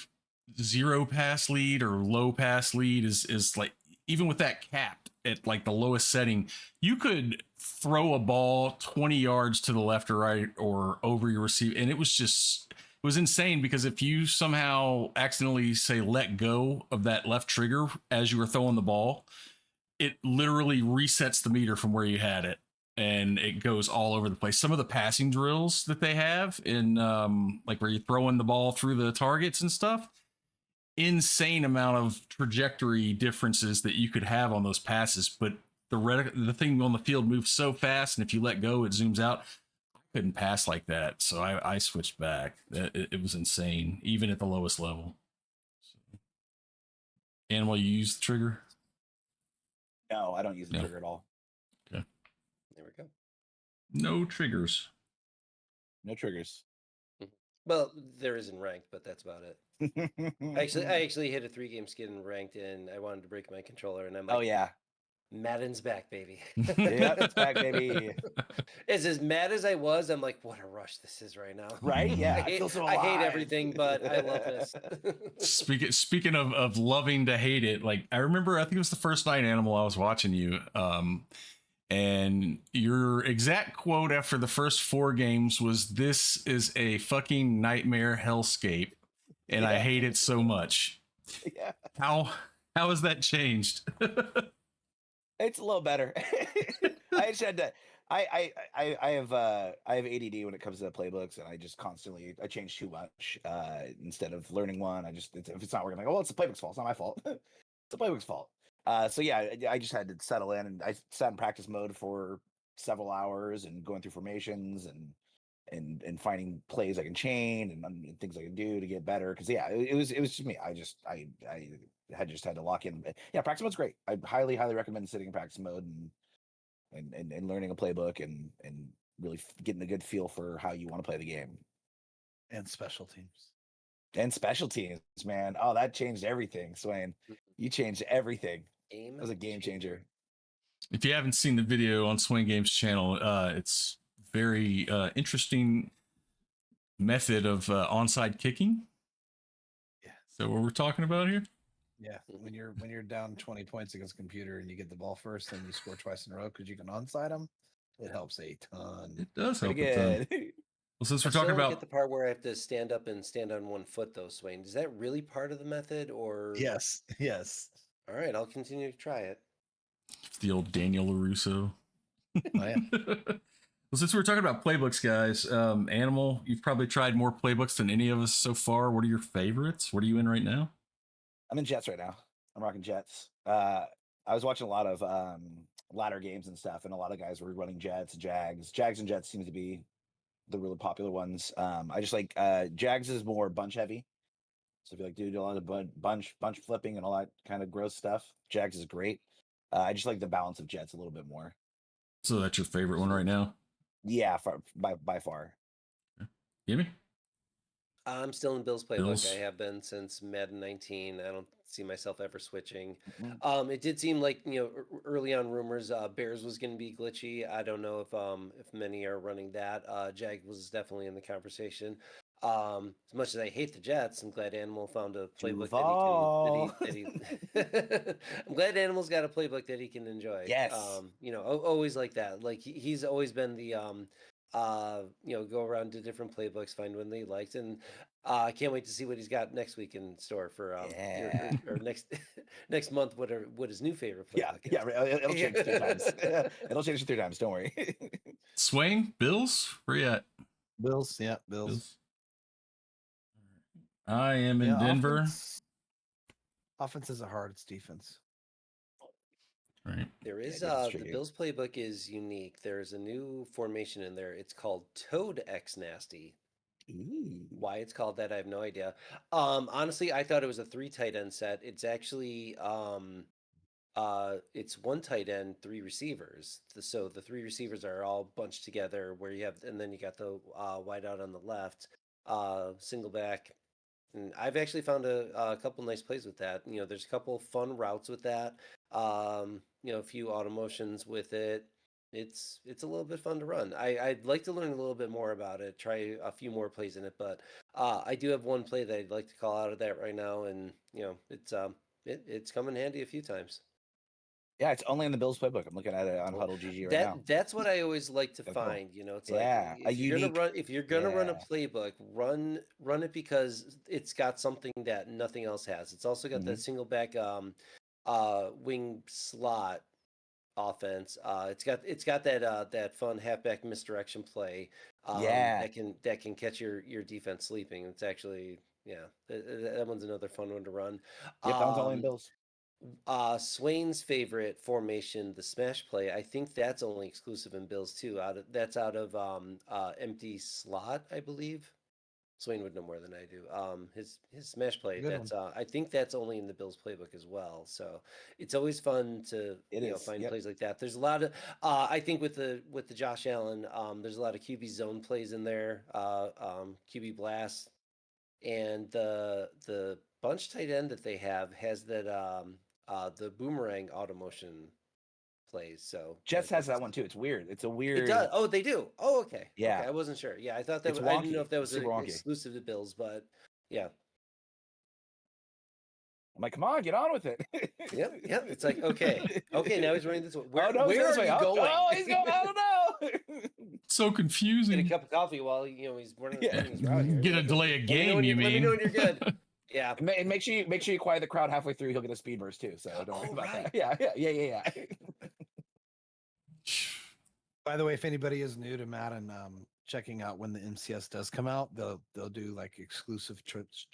0 pass lead or low pass lead is like, even with that capped, at like the lowest setting, you could throw a ball 20 yards to the left or right or over your receiver, and it was insane because if you somehow accidentally say let go of that left trigger as you were throwing the ball, it literally resets the meter from where you had it, and it goes all over the place. Some of the passing drills that they have in like where you're throwing the ball through the targets and stuff, insane amount of trajectory differences that you could have on those passes. But the thing on the field moves so fast, and if you let go, it zooms out. I couldn't pass like that, so I switched back. It was insane, even at the lowest level. So, Animal, you use the trigger? No, I don't use the No. trigger at all. Okay. There we go. No triggers. No triggers. Well, there is in ranked, but that's about it. I actually hit a 3-game skid in ranked, and I wanted to break my controller, and I'm like, Oh yeah. Madden's back, baby. Yeah, it's back, baby. As mad as I was, I'm like, what a rush this is right now. Right? Yeah. I hate, feel so I hate alive. everything, but I love this. Speaking of loving to hate it, like I remember, I think it was the first night, Animal, I was watching you, and your exact quote after the first 4 games was, "This is a fucking nightmare hellscape, and I hate it so much." Yeah. How has that changed? It's a little better. I just had to. I have ADD when it comes to the playbooks, and I just constantly change too much instead of learning one. If it's not working, I'm like, oh, it's the playbook's fault. It's not my fault. It's the playbook's fault. So yeah, I just had to settle in, and I sat in practice mode for several hours and going through formations and finding plays I can chain and things I can do to get better. Because yeah, it was just me. I had to lock in. Yeah, practice mode's great. I highly recommend sitting in practice mode and learning a playbook and really getting a good feel for how you want to play the game. And special teams. And special teams, man. Oh, that changed everything, Swain. You changed everything. That was a game changer. If you haven't seen the video on Swing Games channel, it's very interesting method of onside kicking. Yeah. So what we're talking about here? Yeah, when you're down 20 points against a computer and you get the ball first and you score twice in a row because you can onside them, it helps a ton. It does help Pretty a ton. good. Well, since we're I still talking don't about get the part where I have to stand up and stand on one foot, though, Swain. Is that really part of the method, or? Yes. All right, I'll continue to try it. the old Daniel LaRusso. Oh, yeah. Well, since we're talking about playbooks, guys, Animal, you've probably tried more playbooks than any of us so far. What are your favorites? What are you in right now? I'm in Jets right now. I'm rocking Jets. I was watching a lot of ladder games and stuff, and a lot of guys were running Jets, Jags. Jags and Jets seem to be the really popular ones. I just like Jags is more bunch heavy. So if you like do a lot of bunch flipping and all that kind of gross stuff, Jags is great. I just like the balance of Jets a little bit more. So that's your favorite one right now? Yeah, by far. Gimme? I'm still in Bill's playbook. Bills. I have been since Madden 19. I don't see myself ever switching. Mhm. It did seem like, early on rumors Bears was going to be glitchy. I don't know if many are running that. Jag was definitely in the conversation. As much as I hate the Jets, I'm glad Animal found a playbook that he I'm glad Animal's got a playbook that he can enjoy. Yes. Always like that. Like he's always been the go around to different playbooks, find one they liked, and I can't wait to see what he's got next week in store for or next month. What his new favorite playbook is. Yeah, it'll change 3 times. It'll change 3 times. Don't worry. Swing? Bills? Where you at? Bills. Yeah, Bills. I am in Yeah, Denver. Offense isn't hard. It's defense. Right. There is defense is the tricky. Bills playbook is unique. There's a new formation in there. It's called Toad X Nasty. Ooh. Why it's called that, I have no idea. Honestly, I thought it was a 3 tight end set. It's actually it's 1 tight end, 3 receivers. So the 3 receivers are all bunched together where you have, and then you got the wide out on the left, single back. And I've actually found a couple nice plays with that. There's a couple fun routes with that. A few auto motions with it. It's a little bit fun to run. I'd like to learn a little bit more about it, try a few more plays in it, but I do have one play that I'd like to call out of that right now, and it's come in handy a few times. Yeah, it's only in the Bills playbook. I'm looking at it on Huddle GG right now. That's what I always like to Kinda cool. find. You know, it's Yeah, like a unique. if you're gonna run a Yeah. playbook, run it because it's got something that nothing else has. It's also got Mhm. that single back wing slot offense. It's got that fun halfback misdirection play Yeah. that can catch your defense sleeping. It's actually that one's another fun one to run. Yep, that one's only in Bills. Swain's favorite formation, the smash play. I think that's only exclusive in Bills too. That's out of empty slot, I believe. Swain would know more than I do. His smash play. Good That's I think that's only in the Bills playbook as well. So it's always fun to It is. find Yep. plays like that. There's a lot of I think with the Josh Allen, there's a lot of QB zone plays in there. QB blast and the bunch tight end that they have has that the boomerang automotion plays. So Jets has that one too. It's weird. It's a weird. it does. Oh, they do. Oh, okay. Yeah. Okay, I wasn't sure. Yeah, I thought that It's was, I didn't know wonky. if that was Super wonky. exclusive to Bills, but yeah. I'm like, come on, get on with it. Yep. It's like okay. Now he's running this way. Where, Oh, no, he's where this are way. you going? Oh, he's going. I don't know. So Get a confusing. cup of coffee while he's running, Yeah. running his route here. Get a delay a Let me know game, when you Let me mean? know when you're good. Yeah. And make sure you quiet the crowd halfway through. He'll get a speed burst too. So don't worry Oh, about right. that. Yeah. By the way, if anybody is new to Madden, checking out when the MCS does come out, they'll do like exclusive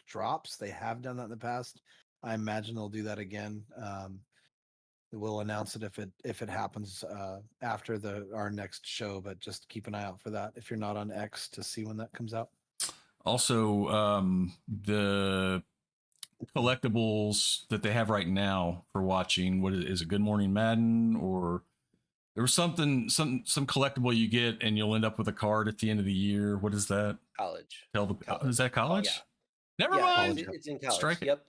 drops. They have done that in the past. I imagine they'll do that again. We'll announce it if it happens after our next show, but just keep an eye out for that if you're not on X to see when that comes out. Also, the collectibles that they have right now for watching. What is it? Good Morning Madden, or there was some collectible you get and you'll end up with a card at the end of the year. What is that? College. Is that college? Yeah. Never Yeah, mind. it's in college. Strike it. Yep.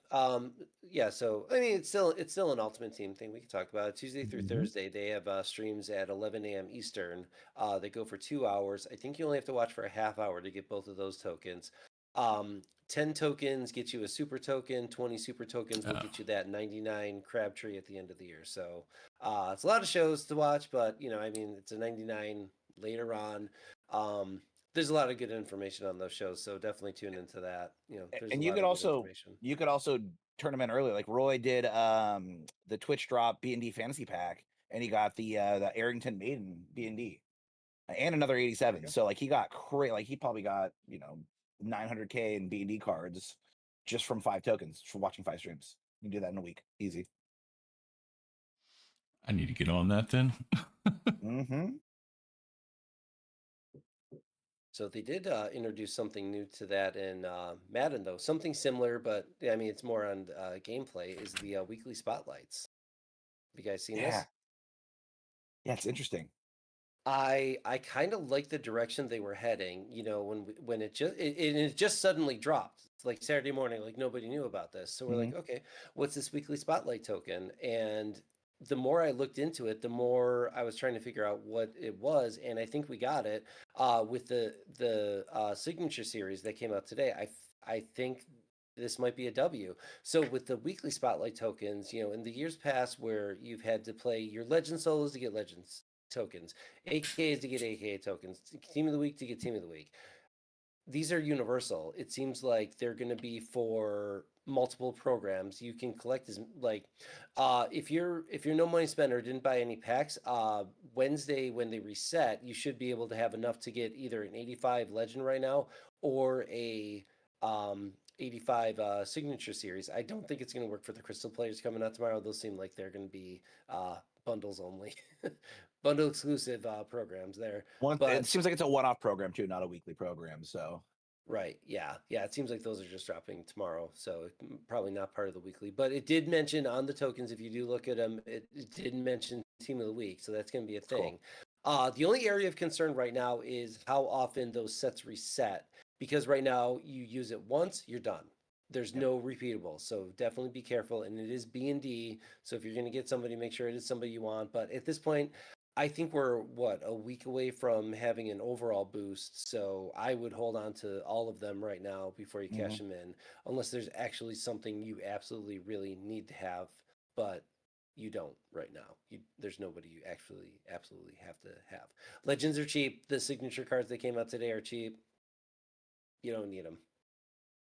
Yeah. So I mean, it's still an Ultimate Team thing. We can talk about it. Tuesday through Mhm. Thursday. They have streams at 11 a.m. Eastern. They go for 2 hours. I think you only have to watch for a half hour to get both of those tokens. 10 tokens get you a super token. 20 super tokens will get you that 99 Crabtree at the end of the year. So it's a lot of shows to watch, but I mean, it's a 99 later on. There's a lot of good information on those shows, so definitely tune into that. There's And a you lot could of good also information. turn them in early. Like Roy did the Twitch drop B&D fantasy pack, and he got the Arrington Maiden B&D and another 87. So like he got like he probably got 900K in B&D cards just from 5 tokens for watching 5 streams. You can do that in a week, easy. I need to get on that then. Mm-hmm. So they did introduce something new to that in Madden, though. Something similar, but I mean, it's more on gameplay, is the weekly spotlights. Have you guys seen this? Yeah, it's interesting. I kind of like the direction they were heading. When it just suddenly dropped. It's like Saturday morning, like nobody knew about this. So we're like, okay, what's this weekly spotlight token? And the more I looked into it, the more I was trying to figure out what it was, and I think we got it with the signature series that came out today. I think this might be a W. So with the weekly spotlight tokens, in the years past where you've had to play your legend solos to get legends tokens, AKs to get AKA tokens, team of the week to get team of the week. These are universal. It seems like they're going to be for multiple programs. You can collect as if you're no money spender, didn't buy any packs, Wednesday when they reset, you should be able to have enough to get either an 85 legend right now or a 85 signature series. I don't think it's going to work for the crystal players coming out tomorrow. Those seem like they're going to be bundles only. Bundle exclusive programs there. It seems like it's a one-off program too, not a weekly program. So right, yeah. It seems like those are just dropping tomorrow, so probably not part of the weekly. But it did mention on the tokens, if you do look at them, it did mention team of the week, so that's going to be a thing. Cool. The only area of concern right now is how often those sets reset, because right now you use it once, you're done. There's no repeatable, so definitely be careful. And it is B&D, so if you're going to get somebody, make sure it is somebody you want. But at this point, I think we're a week away from having an overall boost. So I would hold on to all of them right now before you cash them in, unless there's actually something you absolutely really need to have. But you don't right now. There's nobody you actually absolutely have to have. Legends are cheap. The signature cards that came out today are cheap. You don't need them.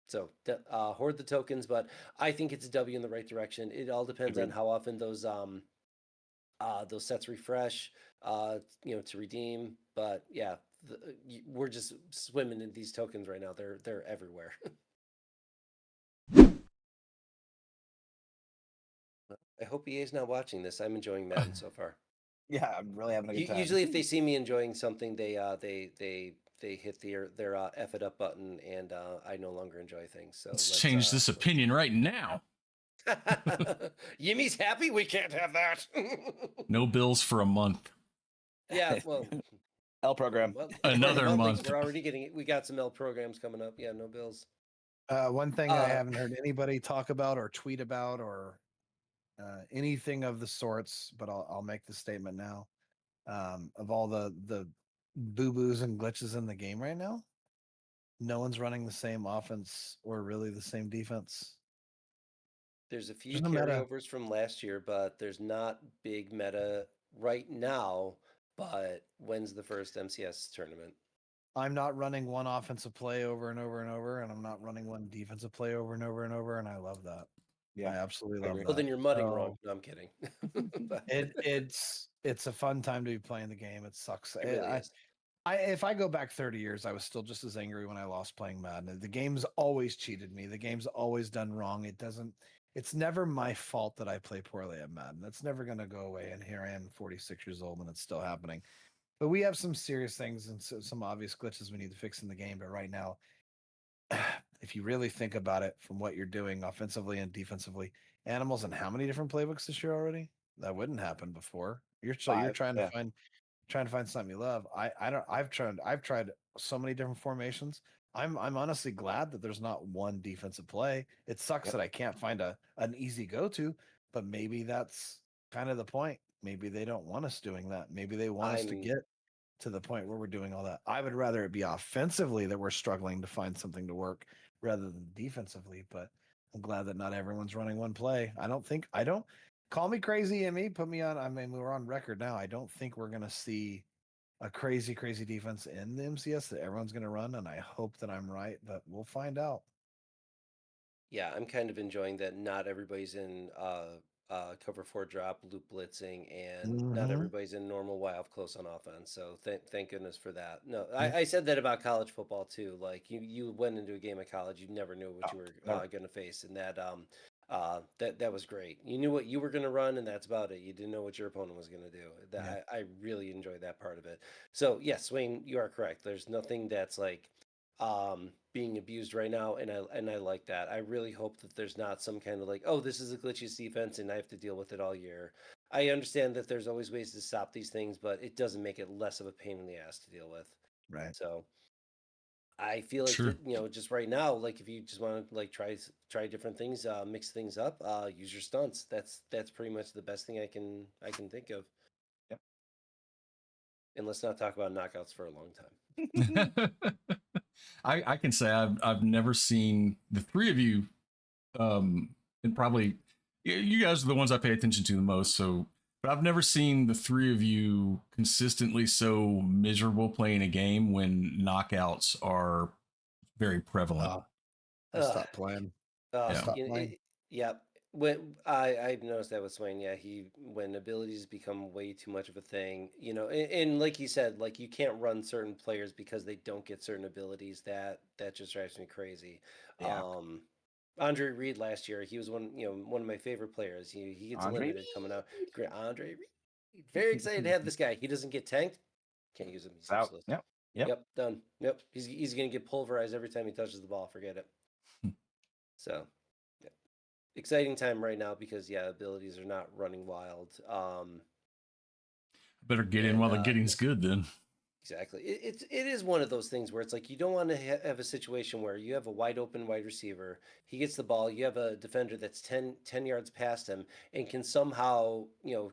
So hoard the tokens, but I think it's a W in the right direction. It all depends on Agreed. how often those sets refresh, to redeem. But yeah, we're just swimming in these tokens right now. They're everywhere. I hope EA's not watching this. I'm enjoying Madden so far. Yeah, I'm really having a good time. Usually, if they see me enjoying something, they hit their F it up button, and I no longer enjoy things. So Let's change this opinion right now. Yimmy's happy. We can't have that. No bills for a month. Yeah, well, L program. well Another month. We're already getting it. We got some L programs coming up. Yeah, no bills. One thing I haven't heard anybody talk about or tweet about or anything of the sorts, but I'll make the statement now. Of all the boo boos and glitches in the game right now, no one's running the same offense or really the same defense. There's a few There's no meta. carryovers from last year, but there's not big meta right now. But when's the first MCS tournament? I'm not running one offensive play over and over and over, and I'm not running one defensive play over and over and over, and I love that. I Yeah. absolutely I love agree. that. Well, then you're mudding wrong. No, I'm kidding. It's a fun time to be playing the game. It sucks. It really is. If I go back 30 years, I was still just as angry when I lost playing Madden. The game's always cheated me. The game's always done wrong. It's never my fault that I play poorly at Madden. That's never going to go away. And here I am, 46 years old, and it's still happening. But we have some serious things and some obvious glitches we need to fix in the game. But right now, if you really think about it from what you're doing offensively and defensively, Animals and how many different playbooks this year already? That wouldn't happen before. You're trying to find something you love. I've tried so many different formations. I'm honestly glad that there's not one defensive play. It sucks that I can't find an easy go-to, but maybe that's kind of the point. Maybe they don't want us doing that. Maybe they want us to get to the point where we're doing all that. I would rather it be offensively that we're struggling to find something to work rather than defensively, but I'm glad that not everyone's running one play. I don't call me crazy and me, put me on. I mean, we're on record now. I don't think we're going to see a crazy defense in the MCS that everyone's going to run. And I hope that I'm right, but we'll find out. Yeah, I'm kind of enjoying that not everybody's in cover 4 drop, loop blitzing, and not everybody's in normal Y off close on offense. So thank goodness for that. No, I said that about college football too. Like you went into a game of college, you never knew what you were going to face, and that was great. You knew what you were going to run, and that's about it. You didn't know what your opponent was going to do. I really enjoyed that part of it. So yes, Wayne, you are correct. There's nothing that's like being abused right now, and I like that. I really hope that there's not some kind of like, oh, this is a glitchy defense and I have to deal with it all year. I understand that there's always ways to stop these things, but it doesn't make it less of a pain in the ass to deal with. Right. So I feel like just right now, like if you just want to like try different things, mix things up, use your stunts. That's pretty much the best thing I can think of. Yep. And let's not talk about knockouts for a long time. I can say I've never seen the three of you, and probably you guys are the ones I pay attention to the most. So, but I've never seen the three of you consistently so miserable playing a game when knockouts are very prevalent. Stop playing. Stop playing. When I've noticed that with Swain, when abilities become way too much of a thing, and like you said, like you can't run certain players because they don't get certain abilities. That just drives me crazy. Yeah. Andre Reed last year, he was one of my favorite players. He gets limited coming out. Great, Andre Reed. Very excited to have this guy. He doesn't get tanked. Can't use him. He's useless. Yep. Done. Yep. He's gonna get pulverized every time he touches the ball. Forget it. So. Exciting time right now because abilities are not running wild. Better get in while the getting's good then. Exactly. It is one of those things where it's like you don't want to have a situation where you have a wide open wide receiver. He gets the ball. You have a defender that's 10 yards past him and can somehow,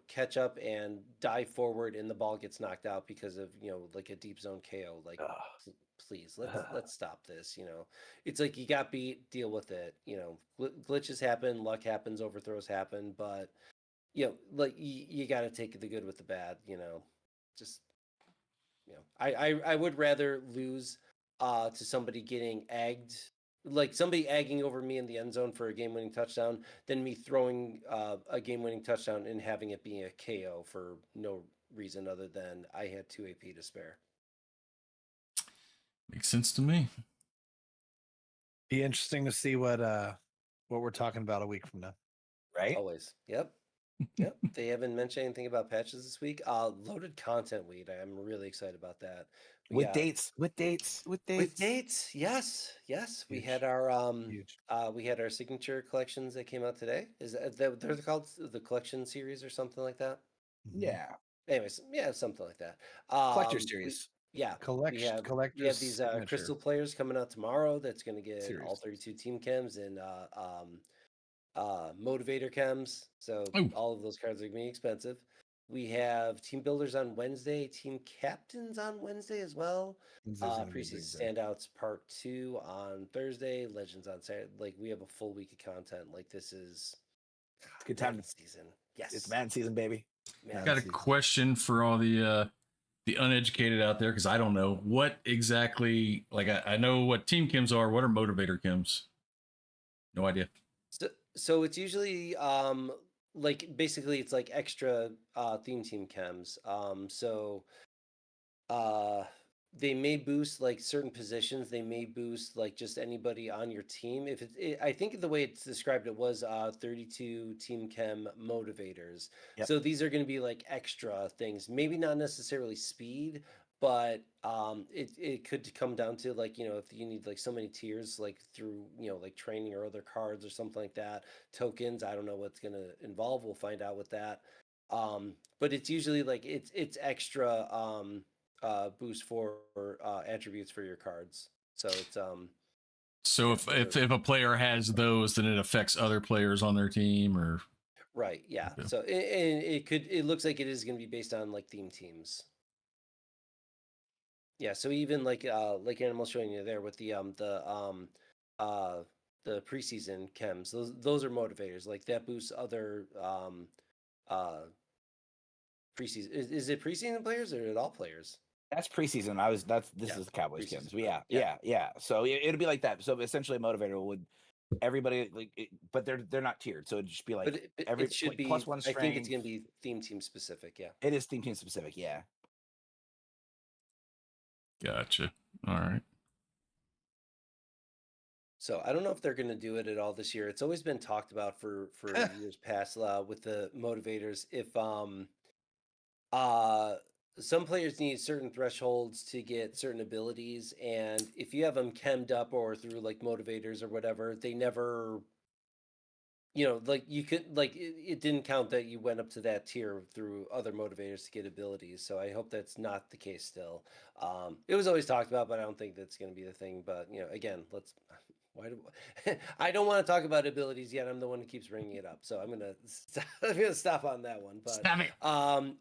catch up and dive forward and the ball gets knocked out because of, like a deep zone KO. Like, please, let's stop this. It's like you got beat, deal with it. Glitches happen, luck happens, overthrows happen, but like you got to take the good with the bad. Just I would rather lose to somebody getting egged, like somebody egging over me in the end zone for a game-winning touchdown, than me throwing a game-winning touchdown and having it being a KO for no reason other than I had 2 AP to spare. Makes sense to me. Be interesting to see what we're talking about a week from now. Right? Always. Yep. Yep. They haven't mentioned anything about patches this week. Loaded content week. I'm really excited about that. We With got dates. With dates. With with dates. dates. Yes. We Huge. had our Huge. we had our signature collections that came out today. Is that they're called the collection series or something like that? Mhm. Yeah. Anyways, yeah, something like that. Collector We, series yeah, we have Collector's these signature crystal players coming out tomorrow. That's going to get all series. 32 team chems and motivator chems. So Ooh. all of those cards are going to be expensive. We have team builders on Wednesday, team captains on Wednesday as well. This is gonna be a big Preseason day. standouts part 2 on Thursday. Legends on Saturday. Like we have a full week of content. Like this is Good time. Madden season. Yes, It's Madden season, baby. Madden Got a season. question for all the uneducated out there, because I don't know what exactly. Like I know what team chems are. What are motivator chems? No idea. So it's usually like basically it's like extra theme team chems. So they may boost like certain positions. They may boost like just anybody on your team. If I think the way it's described it was 32 team chem motivators. Yep. So these are going to be like extra things. Maybe not necessarily speed, but it could come down to like if you need like so many tiers like through like training or other cards or something like that, tokens. I don't know what's going to involve. We'll find out with that. But it's usually like it's extra boost for attributes for your cards. So it's So if a player has those, then it affects other players on their team, or right, yeah. Okay. So and it looks like it is going to be based on like theme teams. Yeah, so even like Animal's showing you there with the preseason chems, those are motivators. Like that boosts other preseason. Is it preseason players or is it all players? That's preseason. This Yeah, is the Cowboys preseason. chems. Yeah. So it'd be like that. So essentially, a motivator would everybody but they're not tiered. So it'd just be like But every it should be plus one I think it's strength. going to be theme team specific. Yeah. It is team specific. Yeah. gotcha. All right. So I don't know if they're going to do it at all this year. It's always been talked about for years past with the motivators. If some players need certain thresholds to get certain abilities, and if you have them chemmed up or through like motivators or whatever, they never, like you could like it didn't count that you went up to that tier through other motivators to get abilities. So I hope that's not the case still. It was always talked about, but I don't think that's going to be the thing. But again, I don't want to talk about abilities yet. I'm the one who keeps bringing it up, so I'm gonna stop on that one. But Stop it.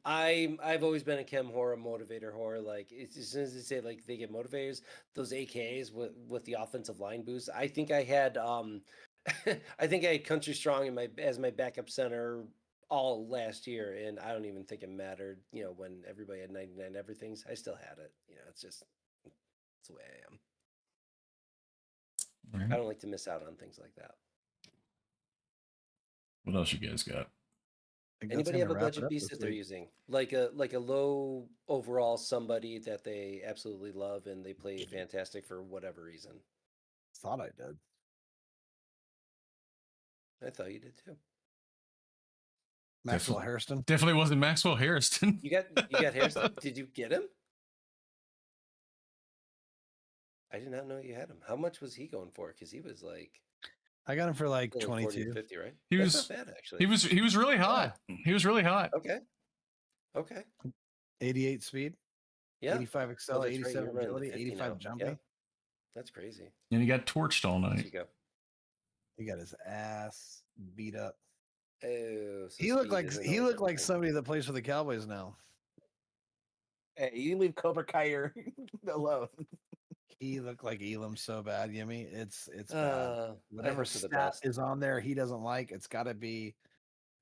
I've always been a chem horror, motivator horror. Like as soon as they say like they get motivators, those AKs with the offensive line boost. I think I had I think I had Country Strong as my backup center all last year, and I don't even think it mattered. When everybody had 99 everythings, I still had it. It's just it's the way I am. All right. I don't like to miss out on things like that. What else you guys got? Anybody have a budget beast that they're using? Like a low overall somebody that they absolutely love and they play fantastic for whatever reason. Thought I did. I thought you did too. Maxwell Hairston. Definitely wasn't Maxwell Hairston. You got Hairston? Did you get him? I did not know you had him. How much was he going for? Because he was like I got him for like 40 22. to 50, right? He That's was not bad actually. he was really hot. He was really hot. Okay. 88 speed. Yeah. 85 excel, Oh, that's right, 87 you're running the agility, 50 85 now. jumping. Yeah. That's crazy. And he got torched all There night. you go. He got his ass beat up. Oh, so He looked speed isn't he always looked like everything. somebody that plays for the Cowboys now. Hey, you leave Cobra Kai alone. He looked like Elam so bad, Yimmy. It's bad. I Whatever hope for the stat best. is on there he doesn't like, it's got to be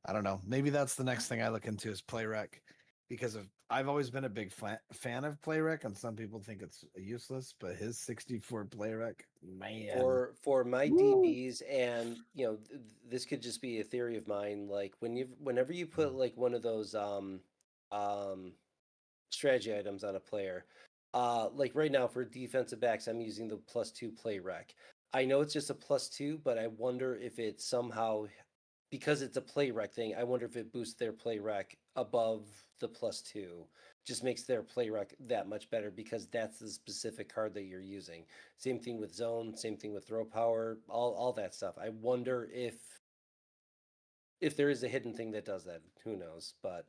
I don't know. Maybe that's the next thing I look into is play rec, because I've always been a big fan of play rec, and some people think it's useless. But his 64 play rec, man, For my Woo. DBs, and this could just be a theory of mine. Like whenever you put like one of those um strategy items on a player, like right now for defensive backs, I'm using the +2 play rec. I know it's just a +2, but I wonder if it somehow, because it's a play rec thing, I wonder if it boosts their play rec above the +2. Just makes their play rec that much better because that's the specific card that you're using. Same thing with zone, same thing with throw power, all that stuff. I wonder if there is a hidden thing that does that. Who knows? But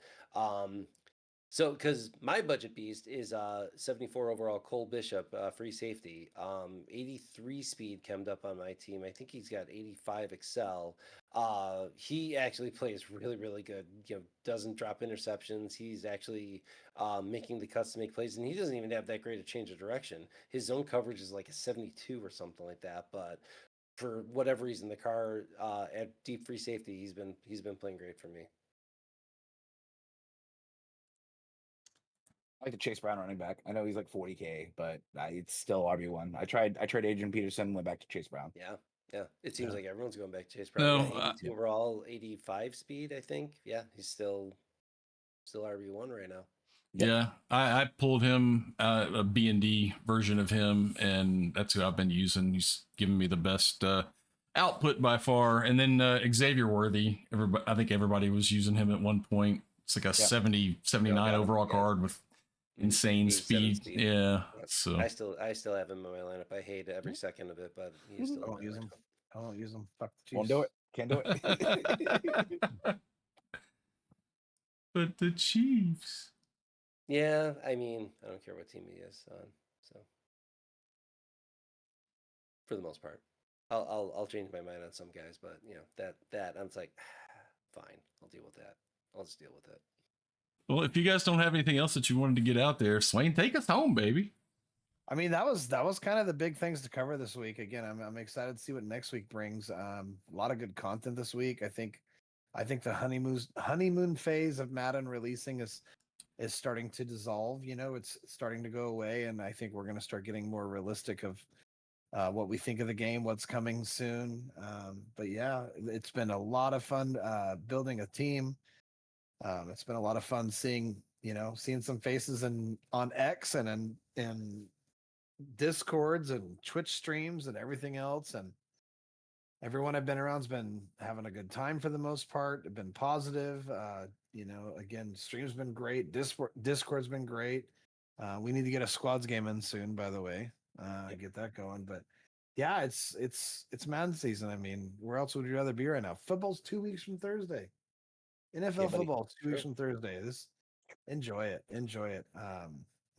so, because my budget beast is 74 overall Cole Bishop, free safety, 83 speed chemmed up on my team. I think he's got 85 excel. He actually plays really, really good. Doesn't drop interceptions. He's actually making the cuts to make plays, and he doesn't even have that great a change of direction. His zone coverage is like a 72 or something like that. But for whatever reason, the car at deep free safety, he's been playing great for me. I like the Chase Brown running back. I know he's like 40K, but it's still RB1. I tried Adrian Peterson, went back to Chase Brown. Yeah. It seems like everyone's going back to Chase Brown. No, Yeah, 82 overall, 85 speed, I think. Yeah, he's still RB1 right now. Yep. Yeah, I pulled him a B&D version of him, and that's who I've been using. He's giving me the best output by far. And then Xavier Worthy, I think everybody was using him at one point. It's like a 70, 79 overall card with insane 87 speed. Yeah, so I still have him in my lineup. I hate every second of it, but he's still. I won't use him. I won't use him. Fuck the Chiefs. Won't do it. Can't do it. but the Chiefs. Yeah, I mean, I don't care what team he is on. So for the most part, I'll change my mind on some guys, but that I'm like, fine, I'll deal with that. I'll just deal with it. Well, if you guys don't have anything else that you wanted to get out there, Swain, take us home, baby. I mean, that was kind of the big things to cover this week. Again, I'm excited to see what next week brings. A lot of good content this week. I think the honeymoon phase of Madden releasing is starting to dissolve. It's starting to go away, and I think we're going to start getting more realistic of what we think of the game, what's coming soon. But yeah, it's been a lot of fun building a team. It's been a lot of fun seeing some faces on X and in Discords and Twitch streams and everything else. And everyone I've been around's been having a good time for the most part. They've been positive. Again, stream's been great. Discord's been great. We need to get a squads game in soon, by the way. Get that going. But yeah, it's Madden season. I mean, where else would you rather be right now? Football's 2 weeks from Thursday. NFL football 2 weeks from Thursday. Enjoy it.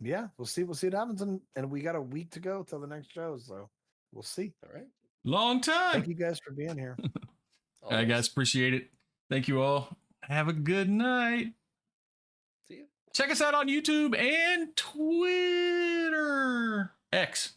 Yeah, we'll see what happens, and we got a week to go till the next show, so we'll see. All right. Long time. Thank you guys for being here. All right, guys, appreciate it. Thank you all. Have a good night. See you. Check us out on YouTube and Twitter. X.